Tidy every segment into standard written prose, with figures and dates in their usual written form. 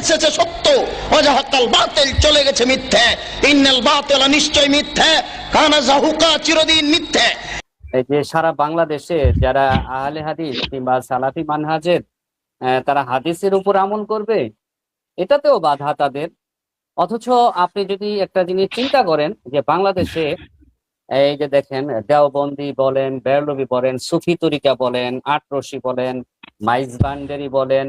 এসেছে সত্য, ওয়াজাহাকাল বাতিল চলে গেছে মিথ্যে, ইন্নাল বাতিলা নিশ্চয় মিথ্যে, কানা যাহুকা চিরদিন মিথ্যে। এই যে সারা বাংলাদেশে যারা আহলে হাদিস কিংবা সালাফি মানহাজের তারা হাদিসের উপর আমল করবে, এটাতেও বাধা তাদের। অথচ আপনি যদি একটা জিনিস চিন্তা করেন যে বাংলাদেশে এই যে দেখেন দেওবন্দি বলেন, বেরলভী বলেন, সুফি তরিকা বলেন, আটরশি বলেন, মাইজবান্ডারি বলেন,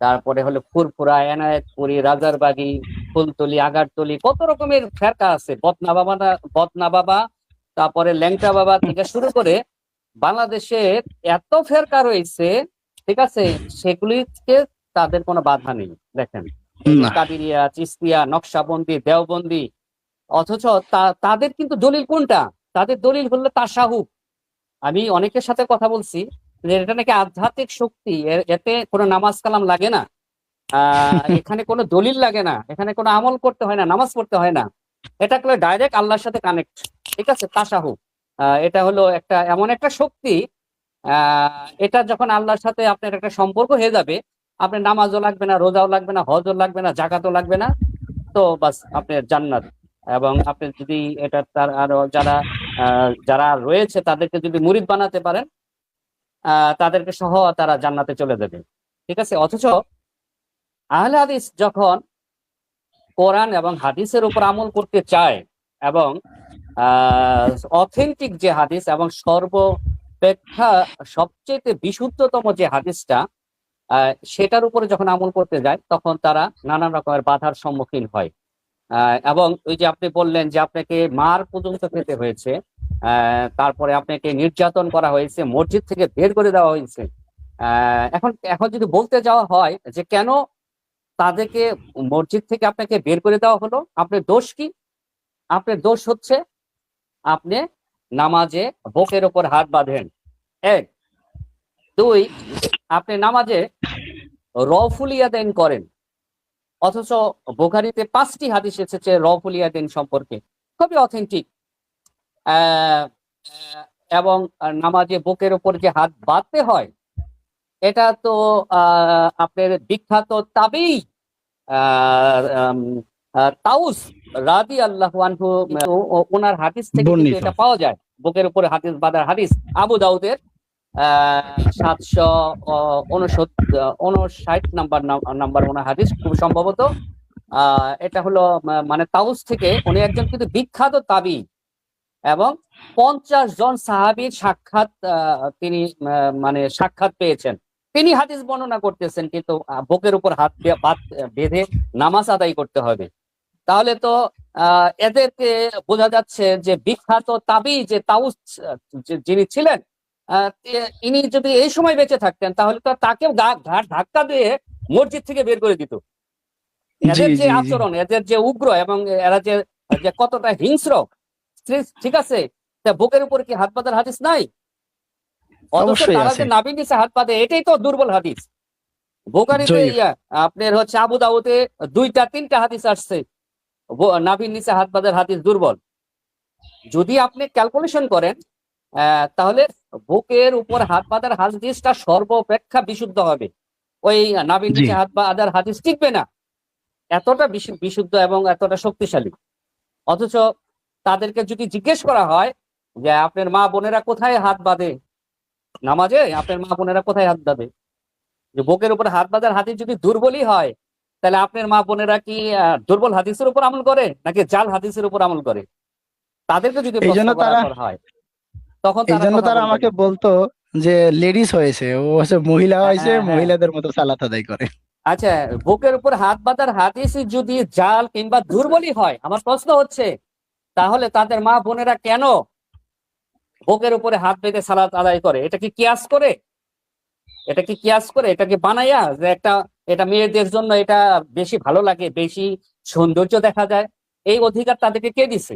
তারপরে হলো ফুরফুরা, এনায়েতপুরি, রাজারবাগি, ফুলতলি, আগারতলি, কত রকমের ফেরকা আছে, বদনা বাবা, তারপরে ল্যাংটা বাবা থেকে শুরু করে বাংলাদেশে এত ফেরকা রয়েছে, ঠিক আছে, সেগুলিকে তাদের কোনো বাধা নেই। দেখেন কাদিরিয়া, চিস্তিয়া, নকশাবন্দি, দেওবন্দি, অথচ তাদের কিন্তু দলিল কোনটা? তাদের দলিল হলো তাসাহুফ। আমি অনেকের সাথে কথা বলছি যে এটা নাকি আধ্যাত্মিক শক্তি, এতে কোনো নামাজ কালাম লাগে না, এখানে কোনো দলিল লাগে না, এখানে কোনো আমল করতে হয় না, নামাজ পড়তে হয় না, এটা করে ডাইরেক্ট আল্লাহর সাথে কানেক্ট। ঠিক আছে, তাসাহুফ এটা হলো একটা এমন একটা শক্তি, এটা যখন আল্লাহর সাথে আপনার একটা সম্পর্ক হয়ে যাবে, আপনার নামাজও লাগবে না, রোজাও লাগবে না, হজও লাগবে না, জাকাতও লাগবে না, তো বাস আপনার জান্নাত। এবং আপনি যদি এটা তার আরো যারা রয়েছে তাদেরকে যদি মুরিদ বানাতে পারেন, তাদেরকে সহ তারা জান্নাতে চলে যাবে। ঠিক আছে, অথচ আহলে হাদিস যখন কোরআন এবং হাদিসের উপর আমল করতে চায় এবং অথেন্টিক যে হাদিস এবং সর্বাপেক্ষা সবচেয়ে বিশুদ্ধতম যে হাদিসটা, সেটার উপরে যখন আমল করতে যায়, তখন তারা নানান রকমের বাধার সম্মুখীন হয়। এবং ওই যে আপনি বললেন যে আপনাকে মার পর্যন্ত খেতে হয়েছে, তারপরে আপনাকে নির্যাতন করা হয়েছে, মসজিদ থেকে বের করে দেওয়া হয়েছে। এখন যদি বলতে যাওয়া হয় যে কেন তাদেরকে মসজিদ থেকে আপনাকে বের করে দেওয়া হলো, আপনার দোষ কি? আপনার দোষ হচ্ছে আপনি নামাজে বুকের ওপর হাত বাঁধেন, এক। দুই, আপনি নামাজে রফুল ইয়াদাইন করেন, অথচ বুখারীতে 5টি হাদিস এসেছে রফুল ইয়াদাইন সম্পর্কে, খুবই অথেন্টিক। এবং নামাজে বুকের ওপর যে হাত বাঁধতে হয়, এটা তো আপনার বিখ্যাত তাবেঈ তাউস রাদিয়াল্লাহু আনহু, ওনার হাদিস থেকে কিন্তু এটা পাওয়া যায়, বুকের উপরে হাদিস বাঁধার হাদিস। আবু দাউদের 759 নাম্বার ওনার হাদিস খুব সম্ভবত। এটা হলো মানে তাউস থেকে, উনি একজন কিন্তু বিখ্যাত তাবী এবং 50 জন সাহাবীর সাক্ষাৎ তিনি মানে সাক্ষাৎ পেয়েছেন। তিনি হাদিস বর্ণনা করতেছেন, কিন্তু বুকের উপর হাত বেঁধে নামাজ আদায় করতে হবে। তাহলে তো এদেরকে বোঝা যাচ্ছে যে বিখ্যাত তাবী যে তাউস যিনি ছিলেন, ইনি যদি এই সময় বেঁচে থাকতেন, তাহলে তো তাকেও ঘাট ধাক্কা দিয়ে মসজিদ থেকে বের করে দিত। এদের যে আচরণ, এদের যে উগ্র, এবং এরা যে কতটা হিংস্র, ঠিক আছে, বুকের উপর কি হাত বাঁধার হাদিস নাই? অথচ তারা যে নাভির নিচে হাত বাঁধে, এটাই তো দুর্বল হাদিস। বুখারীতে আপনার হচ্ছে আবু দাউদে 2-3টা হাদিস আসছে নাভির নিচে হাত বাঁধার হাদিস দুর্বল। যদি আপনি ক্যালকুলেশন করেন, তাহলে বুকের উপর হাত বাঁধার হাদিসটা সর্বাপেক্ষা বিশুদ্ধ হবে, ওই নাভির নিচে হাত বাঁধার হাদিস টিকবে না, এতটা বিশুদ্ধ এবং এতটা শক্তিশালী। অথচ তাদেরকে যদি জিজ্ঞেস করা হয় যে আপনার মা বোনেরা কোথায় হাত বাঁধে নামাজে, আপনার মা বোনেরা কোথায় হাত বাঁধে, যে বুকের উপর হাত বাঁধার হাদিস যদি দুর্বলই হয়, তাহলে আপনার মা বোনেরা কি দুর্বল হাদিসের উপর আমল করে নাকি জাল হাদিসের উপর আমল করে? তাদেরকে যদি প্রশ্ন করা হয়, তখন তারা আমাকে বলতো যে লেডিস হয়েছে, ও হচ্ছে মহিলা হয়েছে, মহিলাদের মতো সালাত আদায় করে। আচ্ছা, বুকের উপর হাত বাঁধার হাদিস যদি জাল কিংবা দুর্বলই হয়, আমার প্রশ্ন হচ্ছে তাহলে তাদের মা বোনেরা কেন বুকের উপরে হাত বেঁধে সালাত আদায় করে? এটা কি কিয়াস করে? এটা কি বানাইয়া যে এটা মেয়েদের জন্য এটা বেশি ভালো লাগে, বেশি সৌন্দর্য দেখা যায়, এই অধিকার তাদেরকে কে দিছে?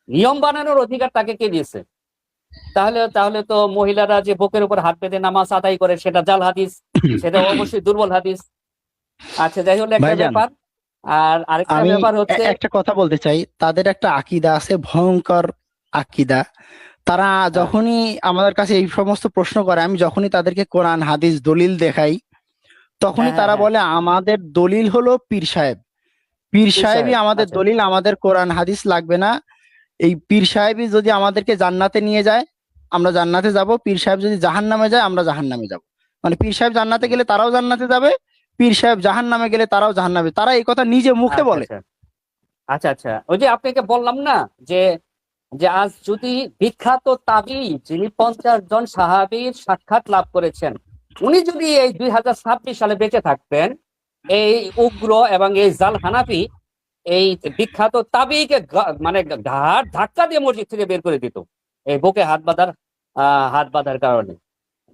নিয়ম বানানোর অধিকার তাকে কে দিয়েছে? তাহলে তো মহিলারা যে বুকের উপর হাত বেঁধে নামাজ আদায় করে, সেটা জাল হাদিস, সেটা অবশ্যই দুর্বল হাদিস। আচ্ছা, যাই হোক, একটা ব্যাপার। আর আরেকটা ব্যাপার হচ্ছে, একটা কথা বলতে চাই, তাদের একটা আকীদা আছে, ভয়ঙ্কর আকীদা। তারা যখনই আমাদের কাছে এই সমস্ত প্রশ্ন করে, আমি যখনই তাদেরকে কোরআন হাদিস দলিল দেখাই, তখনই হ্যাঁ তারা হ্যাঁ বলে আমাদের দলিল হলো পীর সাহেব, পীর পীর সাহেবই সাহেব, আমাদের আচ্ছা দলিল, আমাদের কোরআন হাদিস লাগবে না। এই পীর সাহেবই যদি আমাদেরকে জান্নাতে নিয়ে যায় আমরা জান্নাতে যাব, পীর সাহেব যদি জাহান্নামে যায় আমরা জাহান্নামে যাব। মানে পীর সাহেব জান্নাতে হুম, গেলে তারাও জান্নাতে যাবে, পীর সাহেব জাহান্নামে গেলে তারাও জাহান্নামে, তারা এই কথা নিজে মুখে আচ্ছা বলে। আচ্ছা আচ্ছা আচ্ছা। ওই যে আপনাকে বললাম না যে যে আজ যদি বিখ্যাত তাবী যিনি 50 জন সাহাবীর সাক্ষাৎ লাভ করেছেন, উনি যদি এই 2026 সালে বেঁচে থাকতেন, এই উগ্র এবং এই জাল হানাফি এই বিখ্যাত তাবিকে মানে ঘাড় ধাক্কা দিয়ে মসজিদ থেকে বের করে দিত, এই বুকে হাত বাঁধার কারণে।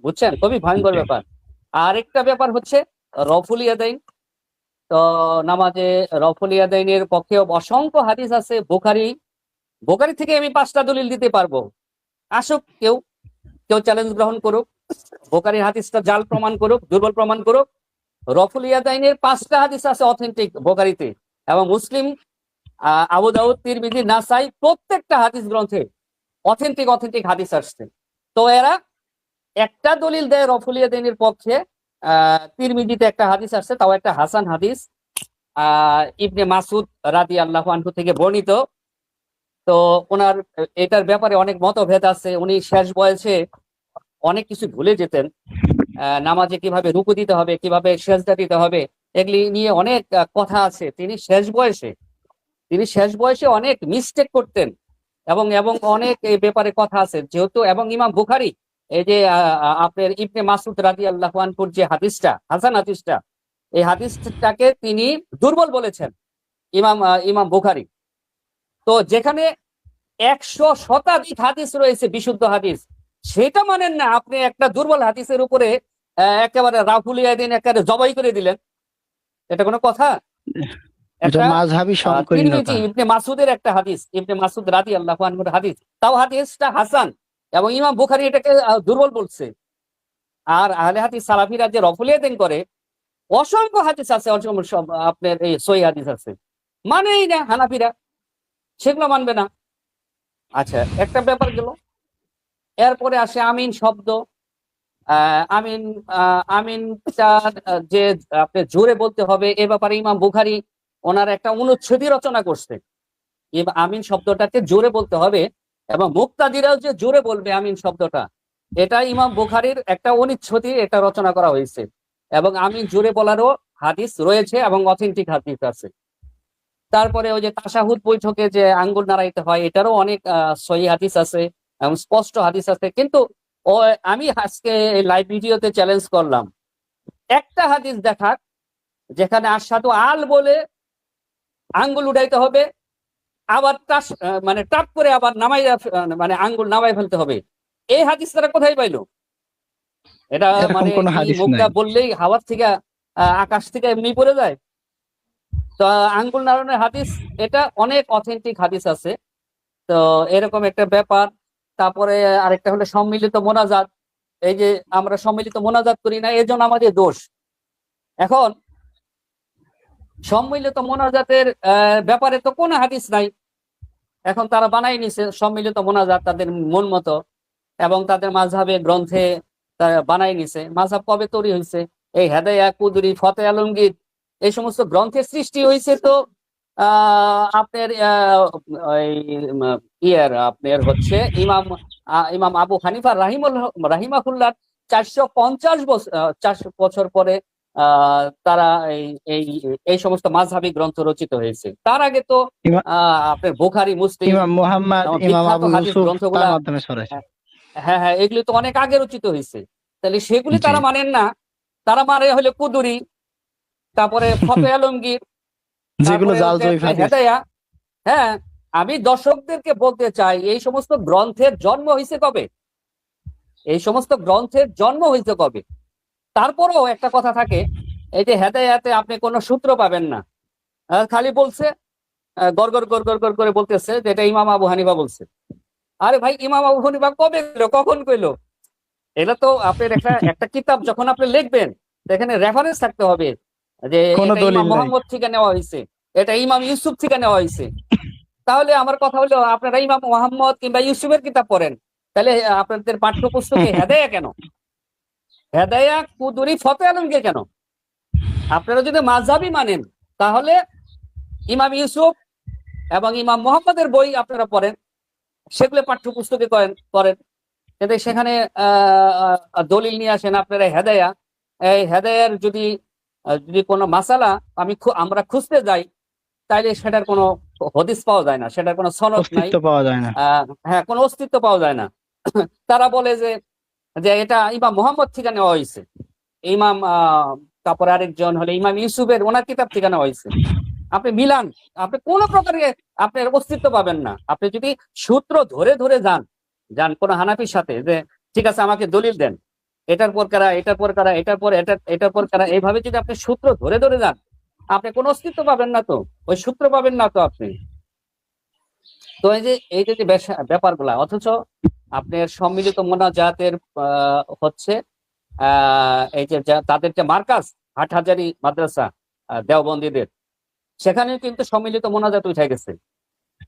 বুঝছেন, খুবই ভয়ঙ্কর জি। ব্যাপার। আরেকটা ব্যাপার হচ্ছে রফুল ইয়াদাইন। তো নামাজে রফুল ইয়াদাইনের পক্ষে অসংখ্য হাদিস আছে। বুখারী বুখারী থেকে আমি 5টা দলিল দিতে পারবো। আসুক কেউ, কেউ চ্যালেঞ্জ গ্রহণ করুক, বুখারীর হাদিসটা জাল প্রমাণ করুক, দুর্বল প্রমাণ করুক। রফুল ইয়াদাইনের 5টা হাদিস আছে অথেন্টিক বুখারীতে, এবং মুসলিম, আবু দাউদ, তিরমিজি, নাসাই প্রত্যেকটা হাদিস গ্রন্থে অথেন্টিক অথেন্টিক হাদিস আসছে। তো এরা একটা দলিল দেয় রফুল ইয়াদাইনের পক্ষে। তিরমিজিতে একটা হাদিস আসছে, তাও একটা হাসান হাদিস, ইবনে মাসুদ রাদিয়াল্লাহু আনহু থেকে বর্ণিত। তো ওনার এটার ব্যাপারে অনেক মতভেদ আছে। উনি শেষ বয়সে অনেক কিছু ভুলে যেতেন। নামাজে কিভাবে রুকু দিতে হবে, কিভাবে সেজদা দিতে হবে, এগুলি নিয়ে অনেক কথা আছে। তিনি শেষ বয়সে অনেক মিস্টেক করতেন, এবং এবং অনেক এই ব্যাপারে কথা আছে যেহেতু। এবং ইমাম বুখারী এই যে আপনার ইবনে মাসুদ রাদিয়াল্লাহু আনহুর যে হাদিসটা, হাসান হাদিসটা, এই হাদিসটাকে তিনি দুর্বল বলেছেন ইমাম বুখারী। তো যেখানে 100 শতাধিক হাদিস রয়েছে বিশুদ্ধ হাদিস, সেটা মানেন না, আপনি একটা দুর্বল হাদিসের উপরে একেবারে রাফুলিয়া দিন একেবারে জবাই করে দিলেন। এটা কোনো কথা? এটা একটা মাযহাবী তিরমিজি সংকীর্ণতা। ইবনে মাসুদের একটা হাদিস, ইবনে মাসুদ রাদিয়াল্লাহু আনহুর হাদিস, তাও হাদিসটা হাসান, এবং ইমাম বুখারী এটাকে দুর্বল বলছে। আর আহলে হাদিস সালাফিরা যে রফুলিয়া দিন করে, অসংখ্য হাদিস আছে, অসংখ্য আপনার এই সহিহ হাদিস আছে, মানেই না হানাফিরা, সেগুলো মানবে না। আচ্ছা, একটা ব্যাপার গেল। এরপরে আসে আমিন শব্দ। আমিন, আমিনটা যে আপনি জোরে বলতে হবে, এ ব্যাপারে ইমাম বুখারী ওনার একটা অনুচ্ছেদই রচনা করছে। আমিন শব্দটাকে জোরে বলতে হবে, এবং মুক্তাদিরাও যে জোরে বলবে আমিন শব্দটা, এটা ইমাম বুখারীর একটা অনুচ্ছেদই এটা রচনা করা হয়েছে। এবং আমিন জোরে বলারও হাদিস রয়েছে এবং অথেন্টিক হাদিস আছে। তারপরে ওই যে তাশাহুদ বৈঠকে যে আঙ্গুল নাড়াইতে হয়, এটারও অনেক সহিহ হাদিস আছে এবং স্পষ্ট হাদিস আছে। কিন্তু ও, আমি আজকে লাইভ ভিডিওতে চ্যালেঞ্জ করলাম, একটা হাদিস দেখাক যেখানে আশহাদু আল বলে আঙ্গুল উঠাইতে হবে, আবার মানে টাপ করে আবার মানে আঙ্গুল নামাই ফেলতে হবে। এই হাদিস তারা কোথায় পাইলো? এটা এরকম মানে কোনো কি হাদিস মুখটা নাই। বললেই হাওয়ার থেকে আকাশ থেকে এমনি পড়ে যায়? তো আঙ্গুল নাড়ানোর হাদিস, এটা অনেক অথেন্টিক হাদিস আছে। তো এরকম একটা ব্যাপার। তারপরে আরেকটা হলো সম্মিলিত মোনাজাত। এই যে আমরা সম্মিলিত মোনাজাত করি না, এর জন্য আমাদের দোষ। এখন সম্মিলিত মোনাজাতের ব্যাপারে তো কোনো হাদিস নাই। এখন তারা বানাই নিছে সম্মিলিত মোনাজাত তাদের মন মতো, এবং তাদের মাযহাবে গ্রন্থে তারা বানাই নিছে। মাযহাব কবে তৈরি হয়েছে? এই হেদায়া, কুদরি, ফতে আলমগীর, এই সমস্ত গ্রন্থের সৃষ্টি হয়েছে তো আপনার ওই আপনার হচ্ছে ইমাম আবু হানিফা রাহিমাহুল্লাহ 450 বছর 400 বছর পরে তারা এই এই এই সমস্ত মাযহাবী গ্রন্থ রচিত হয়েছে। তার আগে তো ইমা- আপনার বুখারী, মুসলিম, ইমাম মুহাম্মদ, ইমাম বিখ্যাত আবু হাদিস ইউসুফ তার গ্রন্থগুলা, মাধ্যমে ছড়াইছে। হ্যাঁ হ্যাঁ, এগুলি তো অনেক আগে রচিত হয়েছে। তাহলে সেগুলি জি। তারা মানেন না। তারা মানে হলে কুদুরি, তারপরে ফতে আলমগীর, যেগুলো তারপরে জাল হচ্ছে জয়ীফ হাদিস। হেদায়া। হ্যাঁ, আমি দর্শকদেরকে বলতে চাই, এই সমস্ত গ্রন্থের জন্ম হয়েছে কবে? এই সমস্ত গ্রন্থের জন্ম হয়েছে কবে? তারপরেও একটা কথা থাকে, এই যে হেদায়াতে আপনি কোনো সূত্র পাবেন না, খালি বলছে গড়গড় গড়গড় গড় করে বলতেছে যে এটা ইমাম আবু হানিফা বলছে। আরে ভাই, ইমাম আবু হানিফা কবে কইলো, কখন কইলো? এটা তো আপনার একটা একটা কিতাব যখন আপনি লিখবেন, এখানে রেফারেন্স থাকতে হবে যে কোনো এটা ইমাম দলিল নাই। মোহাম্মদ থেকে নেওয়া হয়েছে, এটা ইমাম ইউসুফ থেকে নেওয়া হয়েছে। তাহলে আমার কথা হলো, আপনারা ইমাম মোহাম্মদ কিংবা ইউসুফের কিতাব পড়েন, তাহলে আপনাদের পাঠ্যপুস্তকে হেদায়া কেন? হেদায়া, কুদুরি, ফতে আলমগীর কেন? আপনারা যদি মাযহাবই মানেন তাহলে ইমাম ইউসুফ এবং ইমাম মুহাম্মদের বই আপনারা পড়েন, সেগুলো পাঠ্যপুস্তকে করেন, কিন্তু সেখানে দলিল নিয়ে আসেন আপনারা হেদায়া। এই হেদায়ার যদি কোনো মাসালা আমরা খুঁজতে যাই, তাইলে সেটার কোনো হদিস পাওয়া যায় না, সেটার কোনো সনদ নাই, অস্তিত্ব পাওয়া যায় না। হ্যাঁ, কোনো অস্তিত্ব পাওয়া যায় না। তারা বলে যে যে এটা ইমাম মুহাম্মদ থেকে নেওয়া হয়েছে, ইমাম তারপরে আরেকজন হলে ইমাম ইউসুফের ওনার কিতাব থেকে নেওয়া হয়েছে। আপনি মিলান, আপনি কোন প্রকারে আপনার অস্তিত্ব পাবেন না। আপনি যদি সূত্র ধরে ধরে যান কোন হানাফির সাথে, যে ঠিক আছে আমাকে দলিল দেন, এটার পর কারা, এটার পর কারা, এটার পর কারা, এইভাবে যদি আপনি সূত্র ধরে ধরে যান, আপনি কোনো অস্তিত্ব পাবেন না, তো ওই সূত্র পাবেন না তো আপনি। তো এই যে ব্যাপারগুলা, অথচ আপনার সম্মিলিত মোনাজাতের হচ্ছে এই যে তাদের যে মার্কাজ হাটহাজারী মাদ্রাসা দেওবন্দীদের, সেখানে কিন্তু সম্মিলিত মোনাজাত উঠে গেছে।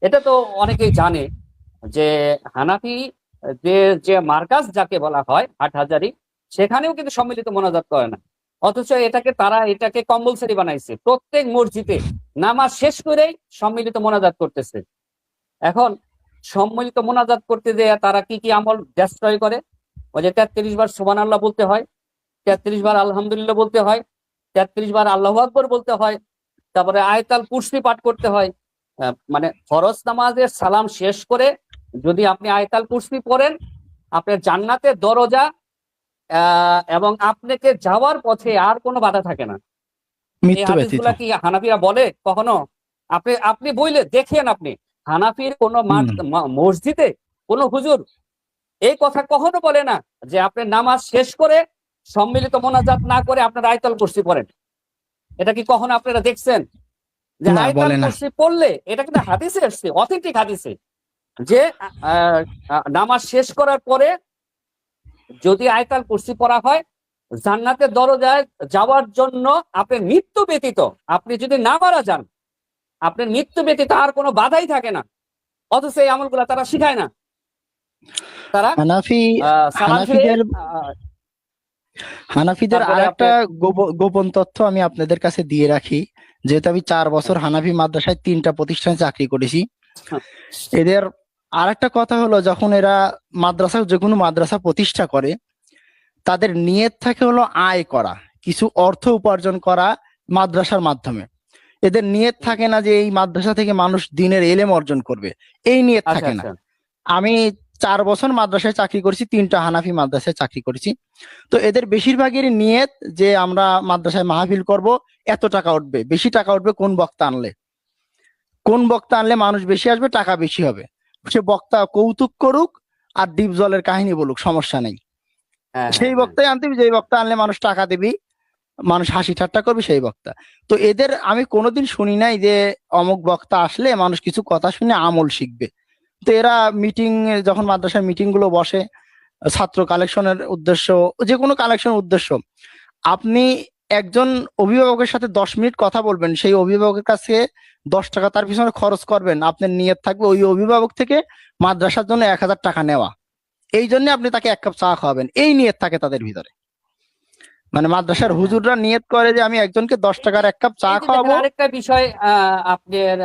এটা তো অনেকেই জানে যে হানাফি যে মার্কাজ যাকে বলা হয় হাটহাজারী, সেখানেও কিন্তু সম্মিলিত মোনাজাত করে না। অথচ এটাকে কম্পালসরি বানাইছে, প্রত্যেক মসজিদে নামাজ শেষ করেই সম্মিলিত মোনাজাত করতেছে। এখন সম্মিলিত মোনাজাত করতে যেয়ে তারা কি কি আমল ডেস্ট্রয় করে? ওই যে 33 বার সুবহানাল্লাহ বলতে হয়, 33 বার আলহামদুলিল্লাহ বলতে হয়, 33 বার আল্লাহু আকবার বলতে হয়, তারপরে আয়াতুল কুরসি পাঠ করতে হয়। মানে ফরজ নামাজের সালাম শেষ করে যদি আপনি আয়াতুল কুরসি পড়েন, আপনার জান্নাতের দরজা এবং আপনাকে যাওয়ার পথে আর কোনো বাধা থাকে না। এই মৃত্যু ব্যতীত। হাদিসগুলা কি হানাফিরা বলে কখনো? আপনি বইলে দেখেন, আপনি হানাফির কোন মসজিদে কোন হুজুর এই কথা কখনো বলে না যে আপনি নামাজ শেষ করে সম্মিলিত মোনাজাত না করে আপনার আয়াতুল কুরসি পড়েন। এটা কি কখনো আপনারা দেখছেন যে না, আয়াতুল বলে না। কুরসি পড়লে? এটা কিন্তু হাদিসে আসছে, অথেন্টিক হাদিসে, যে নামাজ শেষ করার পরে যদি আয়াতুল কুরসি পড়া হয়, জান্নাতের দরজায় যাওয়ার জন্য আপনার মৃত্যু ব্যতীত, আপনি যদি না মারা যান, আপনার মৃত্যু ব্যতীত আর কোনো বাধাই থাকে না। অথচ এই আমলগুলা তারা শিখায় না। তারা হানাফি সালাম ফিরে হানাফিদের হানাফিদের তারপরে আরেকটা গোপন তথ্য আমি আপনাদের কাছে দিয়ে রাখি। যেহেতু আমি 4 বছর হানাফি মাদ্রাসায় 3টা প্রতিষ্ঠানে চাকরি করেছি, এদের আরেকটা কথা হলো, যখন এরা যে কোনো মাদ্রাসা প্রতিষ্ঠা করে, তাদের নিয়ত থাকে হলো আয় করা, কিছু অর্থ উপার্জন করা মাদ্রাসার মাধ্যমে। এদের নিয়ত থাকে না যে এই মাদ্রাসা থেকে মানুষ দ্বীনের ইলম অর্জন করবে, এই নিয়ত থাকে না। আমি 4 বছর মাদ্রাসায় চাকরি করেছি, 3টা হানাফি মাদ্রাসায় চাকরি করেছি। তো এদের বেশিরভাগেরই নিয়ত যে আমরা মাদ্রাসায় মাহফিল করব, এত টাকা উঠবে, বেশি টাকা উঠবে কোন বক্তা আনলে মানুষ বেশি আসবে, টাকা বেশি হবে। সে বক্তা কৌতুক করুক আর ডিপ জলের কাহিনী বলুক, সমস্যা নেই। সেই বক্তাই আনতে, যে বক্তা আনলে মানুষ টাকা দিবি, মানুষ হাসি ঠাট্টা করবে, সেই বক্তা। তো এদের আমি কোনোদিন শুনি নাই যে অমুক বক্তা আসলে মানুষ কিছু কথা শুনে আমল শিখবে। তো এরা যখন মাদ্রাসার মিটিং গুলো বসে, ছাত্র কালেকশনের উদ্দেশ্য, যে কোনো কালেকশনের উদ্দেশ্য, আপনি একজন অভিভাবকের সাথে 10 মিনিট কথা বলবেন, সেই অভিভাবকের কাছে 10 টাকা তার পিছনে খরচ করবেন, আপনার নিয়ত থাকবে ওই অভিভাবক থেকে মাদ্রাসার জন্য 1000 টাকা নেওয়া। এই জন্য আপনি তাকে 1 কাপ চা খাওয়াবেন, এই নিয়ত থাকে তাদের ভিতরে। মানে মাদ্রাসার হুজুররা নিয়ত করে যে আমি একজনকে 10 টাকার 1 কাপ চা খাওয়াবো। আরেকটা বিষয় আপনার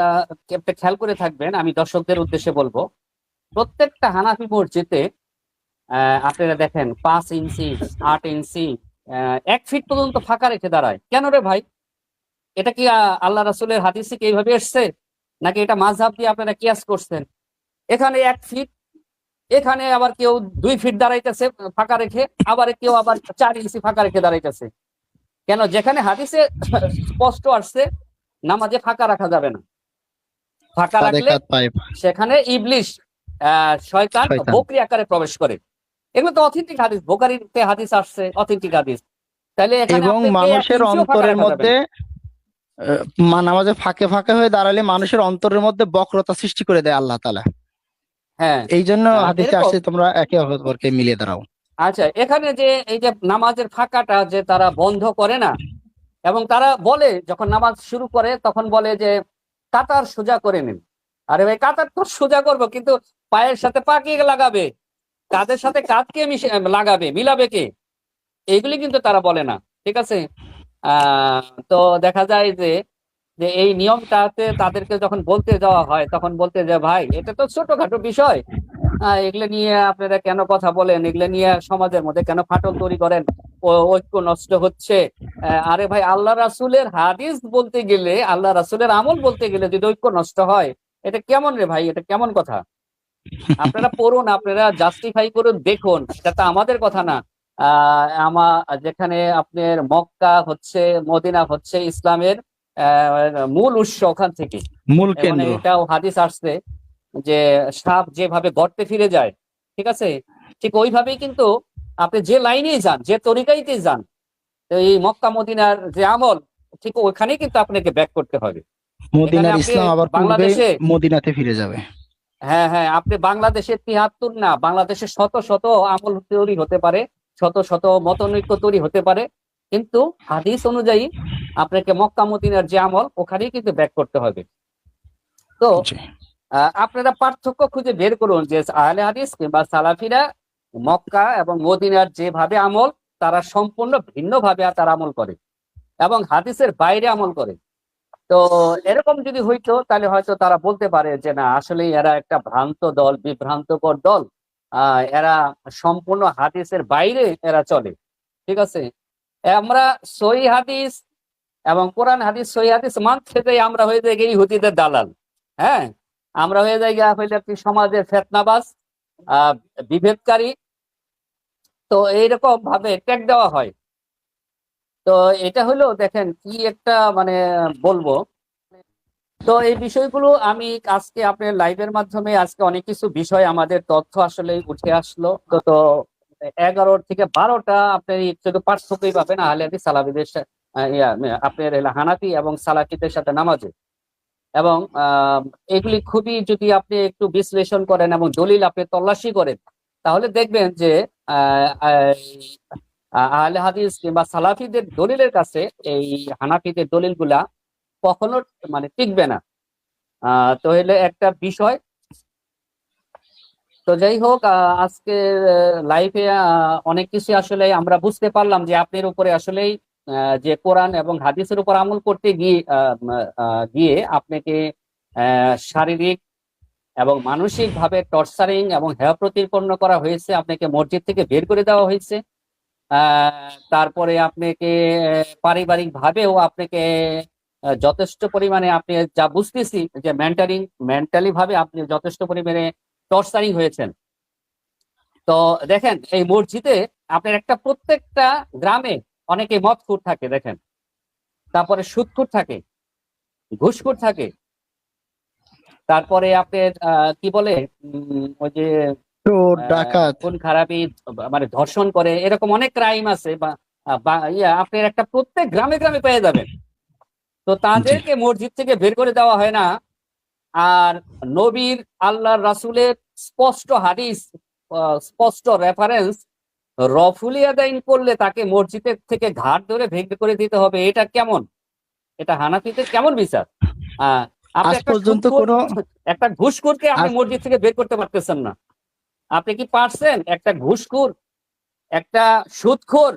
খেয়াল করে থাকবেন, আমি দর্শকদের উদ্দেশ্যে বলবো, প্রত্যেকটা হানাফি মসজিদে আপনারা দেখেন 5 ইঞ্চি 8 ইঞ্চি 1 ফিট পর্যন্ত ফাঁকা রেখে দাঁড়ায়। কেন রে ভাই? এটা কি আল্লাহ রাসূলের হাদিসে কি এইভাবে এসছে, নাকি এটা মাযহাব দিয়ে আপনারা কিয়াস করছেন? এখানে 1 ফিট, এখানে আবার কেউ 2 ফিট দাঁড়াইতেছে ফাঁকা রেখে, আবার কেউ 4 ইঞ্চি ফাঁকা রেখে দাঁড়াইতেছে। কেন? যেখানে হাদিসে স্পষ্ট আসছে নামাজে ফাঁকা রাখা যাবে না, ফাঁকা রাখলে সেখানে ইবলিশ শয়তান বকরি আকারে প্রবেশ করে। এগুলো তো অথেন্টিক হাদিস, বুখারীতে হাদিস আসছে, অথেন্টিক হাদিস। তাহলে এবং মানুষের অন্তরের মধ্যে নামাজে ফাঁকে ফাঁকে হয়ে দাঁড়ালে মানুষের অন্তরের মধ্যে বক্রতা সৃষ্টি করে দেয় আল্লাহ তাআলা। হ্যাঁ, এই জন্য হাদিসে আসছে তোমরা একে অপরকে মিলিয়ে দাঁড়াও। আচ্ছা, এখানে যে এই যে নামাজের ফাঁকাটা যে তারা বন্ধ করে না, এবং তারা বলে যখন নামাজ শুরু করে তখন বলে যে কাতার সোজা করে নিন। আরে ভাই, কাতার তো সোজা করবো, কিন্তু পায়ের সাথে পা কে লাগাবে, কাদের সাথে কাঁধ কে লাগাবে, মিলাবে কে? এইগুলি কিন্তু তারা বলে না, ঠিক আছে? আহ তো দেখা যায় যে যে এই নিয়মটাতে তাদেরকে যখন বলতে যাওয়া হয় তখন বলতে যে ভাই এটা তো ছোটখাটো বিষয়, এগুলো নিয়ে আপনারা কেন কথা বলেন, এগুলো নিয়ে সমাজের মধ্যে কেন ফাটল তৈরি করেন, ঐক্য নষ্ট হচ্ছে। আরে ভাই, আল্লাহ রাসূলের হাদিস বলতে গেলে, আল্লাহ রাসূলের আমল বলতে গেলে যদি ঐক্য নষ্ট হয়, এটা কেমন রে ভাই, এটা কেমন কথা? আপনারা পড়ুন, আপনারা জাস্টিফাই করুন, দেখুন, এটা তো আমাদের কথা না। যেখানে আপনার মক্কা হচ্ছে, মদিনা হচ্ছে ইসলামের মূল উৎস, ওখান থেকে মূল মানে কেন্দ্র। এটাও হাদিস আসছে যে সাপ যেভাবে গর্তে ফিরে যায়, ঠিক আছে, ঠিক ওইভাবেই কিন্তু আপনি যে লাইনেই যান, যে তরিকাইতে যান, তো এই মক্কা মদিনার যে আমল, ঠিক ওইখানেই কিন্তু আপনাকে ব্যাক করতে হবে। এখানে মদিনার আপনি ইসলাম আবার পূর্বে বাংলাদেশে, মদিনাতে ফিরে যাবে। হ্যাঁ হ্যাঁ, আপনি বাংলাদেশের ৭৩ না, বাংলাদেশের শত শত আমল তৈরি হতে পারে, শত শত মতনৈক্য তৈরি হতে পারে, কিন্তু হাদিস অনুযায়ী আপনাকে মক্কা মদিনার যে আমল ওখানেই কিন্তু ব্যাক করতে হবে। তো জি। আপনারা পার্থক্য খুঁজে বের করুন যে আহলে হাদিস কিংবা সালাফিরা মক্কা এবং মদিনার যেভাবে আমল, তারা সম্পূর্ণ ভিন্নভাবে তারা আমল করে এবং হাদিসের বাইরে আমল করে। তো এরকম যদি হইতো তাহলে হয়তো তারা বলতে পারে যে না, আসলে এরা একটা ভ্রান্ত দল, বিভ্রান্তকর দল, এরা সম্পূর্ণ হাদিসের বাইরে এরা চলে, ঠিক আছে। আমরা সহি হাদিস এবং কোরআন হাদিস, সহি হাদিস মানতে যাই আমরা হয়ে যাই ইহুদিদের দালাল। হ্যাঁ, আমরা হয়ে যাই হইলে একটি সমাজের ফেতনাবাজ, আহ বিভেদকারী। তো এইরকম ভাবে ট্যাগ দেওয়া হয়। তো এটা হলো, দেখেন কি একটা মানে বলবো। তো এই বিষয়গুলো আমি আজকে আপনার লাইভের মাধ্যমে আজকে অনেক কিছু বিষয় আমাদের তথ্য আসলে উঠে আসলো। তো 11 থেকে 12টা আপনি শুধু পার্থক্যই পাবেন আহলে হাদিস সালাফিদের আপনার হানাফি এবং সালাফিদের সাথে নামাজে। এবং এগুলি খুবই, যদি আপনি একটু বিশ্লেষণ করেন এবং দলিল আপনি তল্লাশি করেন, তাহলে দেখবেন যে আহলে হাদিস কিংবা সালাফিদের দলিলের কাছে এই হানাফিদের দলিলগুলা কখনো মানে টিকবে না। তো হইলে একটা বিষয়। তো যাই হোক, আজকে লাইভে অনেক কিছু আসলে আমরা বুঝতে পারলাম যে আপনার উপরে আসলেই যে কোরআন এবং হাদিসের উপর আমল করতে গিয়ে আপনাকে শারীরিক এবং মানসিক ভাবে টর্চারিং এবং হেয় প্রতিপন্ন করা হয়েছে, আপনাকে মসজিদ থেকে বের করে দেওয়া হয়েছে। তারপরে আপনাকে পারিবারিক ভাবেও আপনাকে যথেষ্ট পরিমাণে, আপনি যা বুঝতেছি যে মেন্টালি ভাবে আপনি যথেষ্ট পরিমাণে টর্চারিং হয়েছেন। তো দেখেন, এই মসজিদে আপনার একটা প্রত্যেকটা গ্রামে অনেকে মদখোর থাকে, দেখেন, তারপরে সুদখোর থাকে, ঘুষখোর থাকে, তারপরে আপনার কি বলে ওই যে চোর ডাকাত। খুন খারাপি, মানে ধর্ষণ করে, এরকম অনেক ক্রাইম আছে, বা আপনার একটা প্রত্যেক গ্রামে গ্রামে পেয়ে যাবেন। তো তাদেরকে মসজিদ থেকে বের করে দেওয়া হয় না। আর নবীর, আল্লাহর রাসূলের স্পষ্ট হাদিস, স্পষ্ট রেফারেন্স রফুলি আদাইন করলে তাকে মসজিদের থেকে ঘাট ধরে ভেঙে করে দিতে হবে। এটা কেমন? এটা হানাফিদের কেমন বিচার? আপনি আজ পর্যন্ত কোনো একটা ঘুষখোরকে আপনি মসজিদ থেকে বের করতে পারতেছেন না। আপনি কি পারছেন একটা ঘুষখোর, একটা সুদখোর,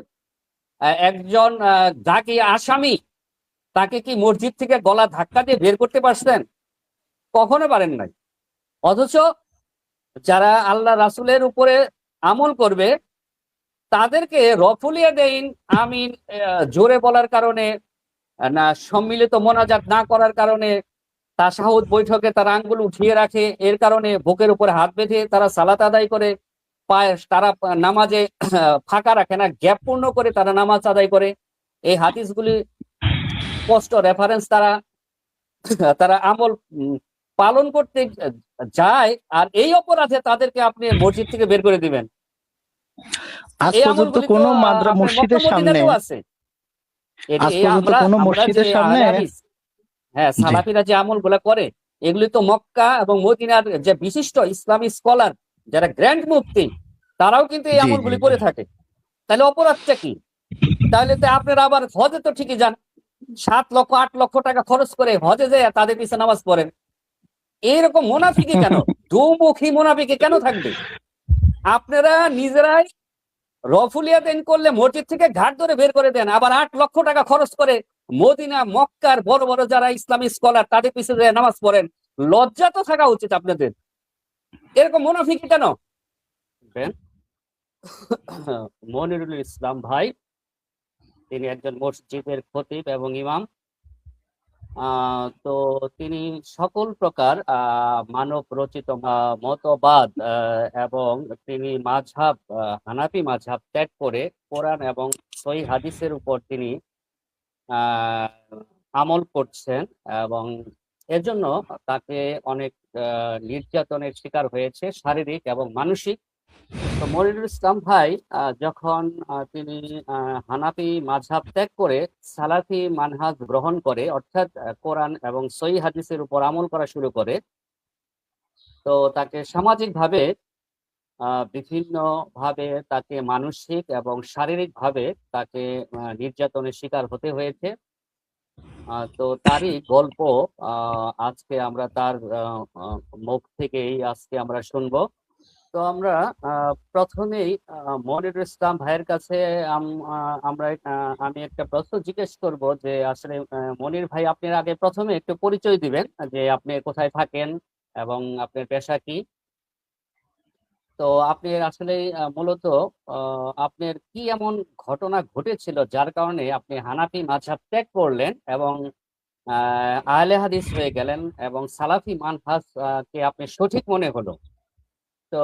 একজন যাকে আসামি, তাকে কি মসজিদ থেকে গলা ধাক্কা দিয়ে বের করতে পারছেন? কখনো পারেন নাই। অথচ যারা আল্লাহ রাসূলের উপরে আমল করবে তাদেরকে রফুলিয়া দেইন আমিন জোরে বলার কারণে, না সম্মিলিত মোনাজাত না করার কারণে, তাশাহুদ বৈঠকে তারা আঙ্গুল উঠিয়ে রাখে, এর কারণে বুকের উপরে হাত বেঁধে তারা সালাত আদায় করে, পায়ে তারা নামাজে ফাঁকা রাখে না, গ্যাপ পূর্ণ করে তারা নামাজ আদায় করে। এই হাদিসগুলি স্পষ্ট রেফারেন্স, তারা তারা আমল পালন করতে যায়, আর এই অপরাধে তাদেরকে আপনি মসজিদ থেকে বের করে দিবেন। আজ এই পর্যন্ত আমলগুলি তো কোনো আপনার মসজিদের মক্কা সামনে, মদিনাতেও আছে। আজ পর্যন্ত কোনো মসজিদের সামনে, হ্যাঁ, সালাফিরা যে আমলগুলা করে এগুলি তো মক্কা এবং মদিনার যে বিশিষ্ট ইসলামী স্কলার, যারা গ্র্যান্ড মুফতি, তারাও কিন্তু এই জি জি আমলগুলি জি। করে থাকে। তাহলে অপরাধটা কি? তাহলে তো আপনারা আবার হজে তো ঠিকই যান, 7 লক্ষ 8 লক্ষ টাকা খরচ করে হজে যায় তাদের পিছনে নামাজ পড়েন। এইরকম মুনাফিকি কেন? দুমুখী মুনাফিকি কেন থাকবে? আপনারা নিজেরাই রফুলিয়া দেন করলে মসজিদ থেকে ঘাট ধরে বের করে দেন, আবার 8 লক্ষ টাকা খরচ করে মদিনা মক্কার বড় বড় যারা ইসলামিক স্কলার তাদের পিছনে যায় নামাজ পড়েন। লজ্জা তো থাকা উচিত আপনাদের। এরকম মুনাফিকি কেন? মনিরুল ইসলাম ভাই, তিনি একজন মসজিদের খতিব এবং ইমাম। তো তিনি সকল প্রকার মানব রচিত মতবাদ এবং তিনি মাযহাব হানাফি মাযহাব ত্যাগ করে কোরআন এবং সহিহ হাদিসের উপর তিনি আমল করছেন এবং এজন্য তাকে অনেক নির্যাতনের শিকার হয়েছে, শারীরিক এবং মানসিক। তো মনিরুল ইসলাম ভাই যখন তিনি হানাফি মাযহাব ত্যাগ করে সালাফি মানহাজ গ্রহণ করে, অর্থাৎ কোরআন এবং সহিহ হাদিসের উপর আমল করা শুরু করে, তো তাকে সামাজিকভাবে বিভিন্ন ভাবে তাকে মানসিক এবং শারীরিকভাবে তাকে নির্যাতনের শিকার হতে হয়েছে। তো তারই গল্প আজকে আমরা তার মুখ থেকেই আজকে আমরা শুনবো। তো আমরা প্রথমেই মনিরুল ইসলাম ভাইয়ের কাছে আমি একটা প্রশ্ন জিজ্ঞেস করব যে আসলে মনির ভাই, আপনি আগে প্রথমে একটু পরিচয় দিবেন যে আপনি কোথায় থাকেন এবং আপনার পেশা কি। তো আপনি আসলে মূলত আপনার কি এমন ঘটনা ঘটেছিল যার কারণে আপনি হানাফি মাযহাব ত্যাগ করলেন এবং আহলে হাদিস হয়ে গেলেন এবং সালাফি মানহাজ কে আপনি সঠিক মনে হলো? তো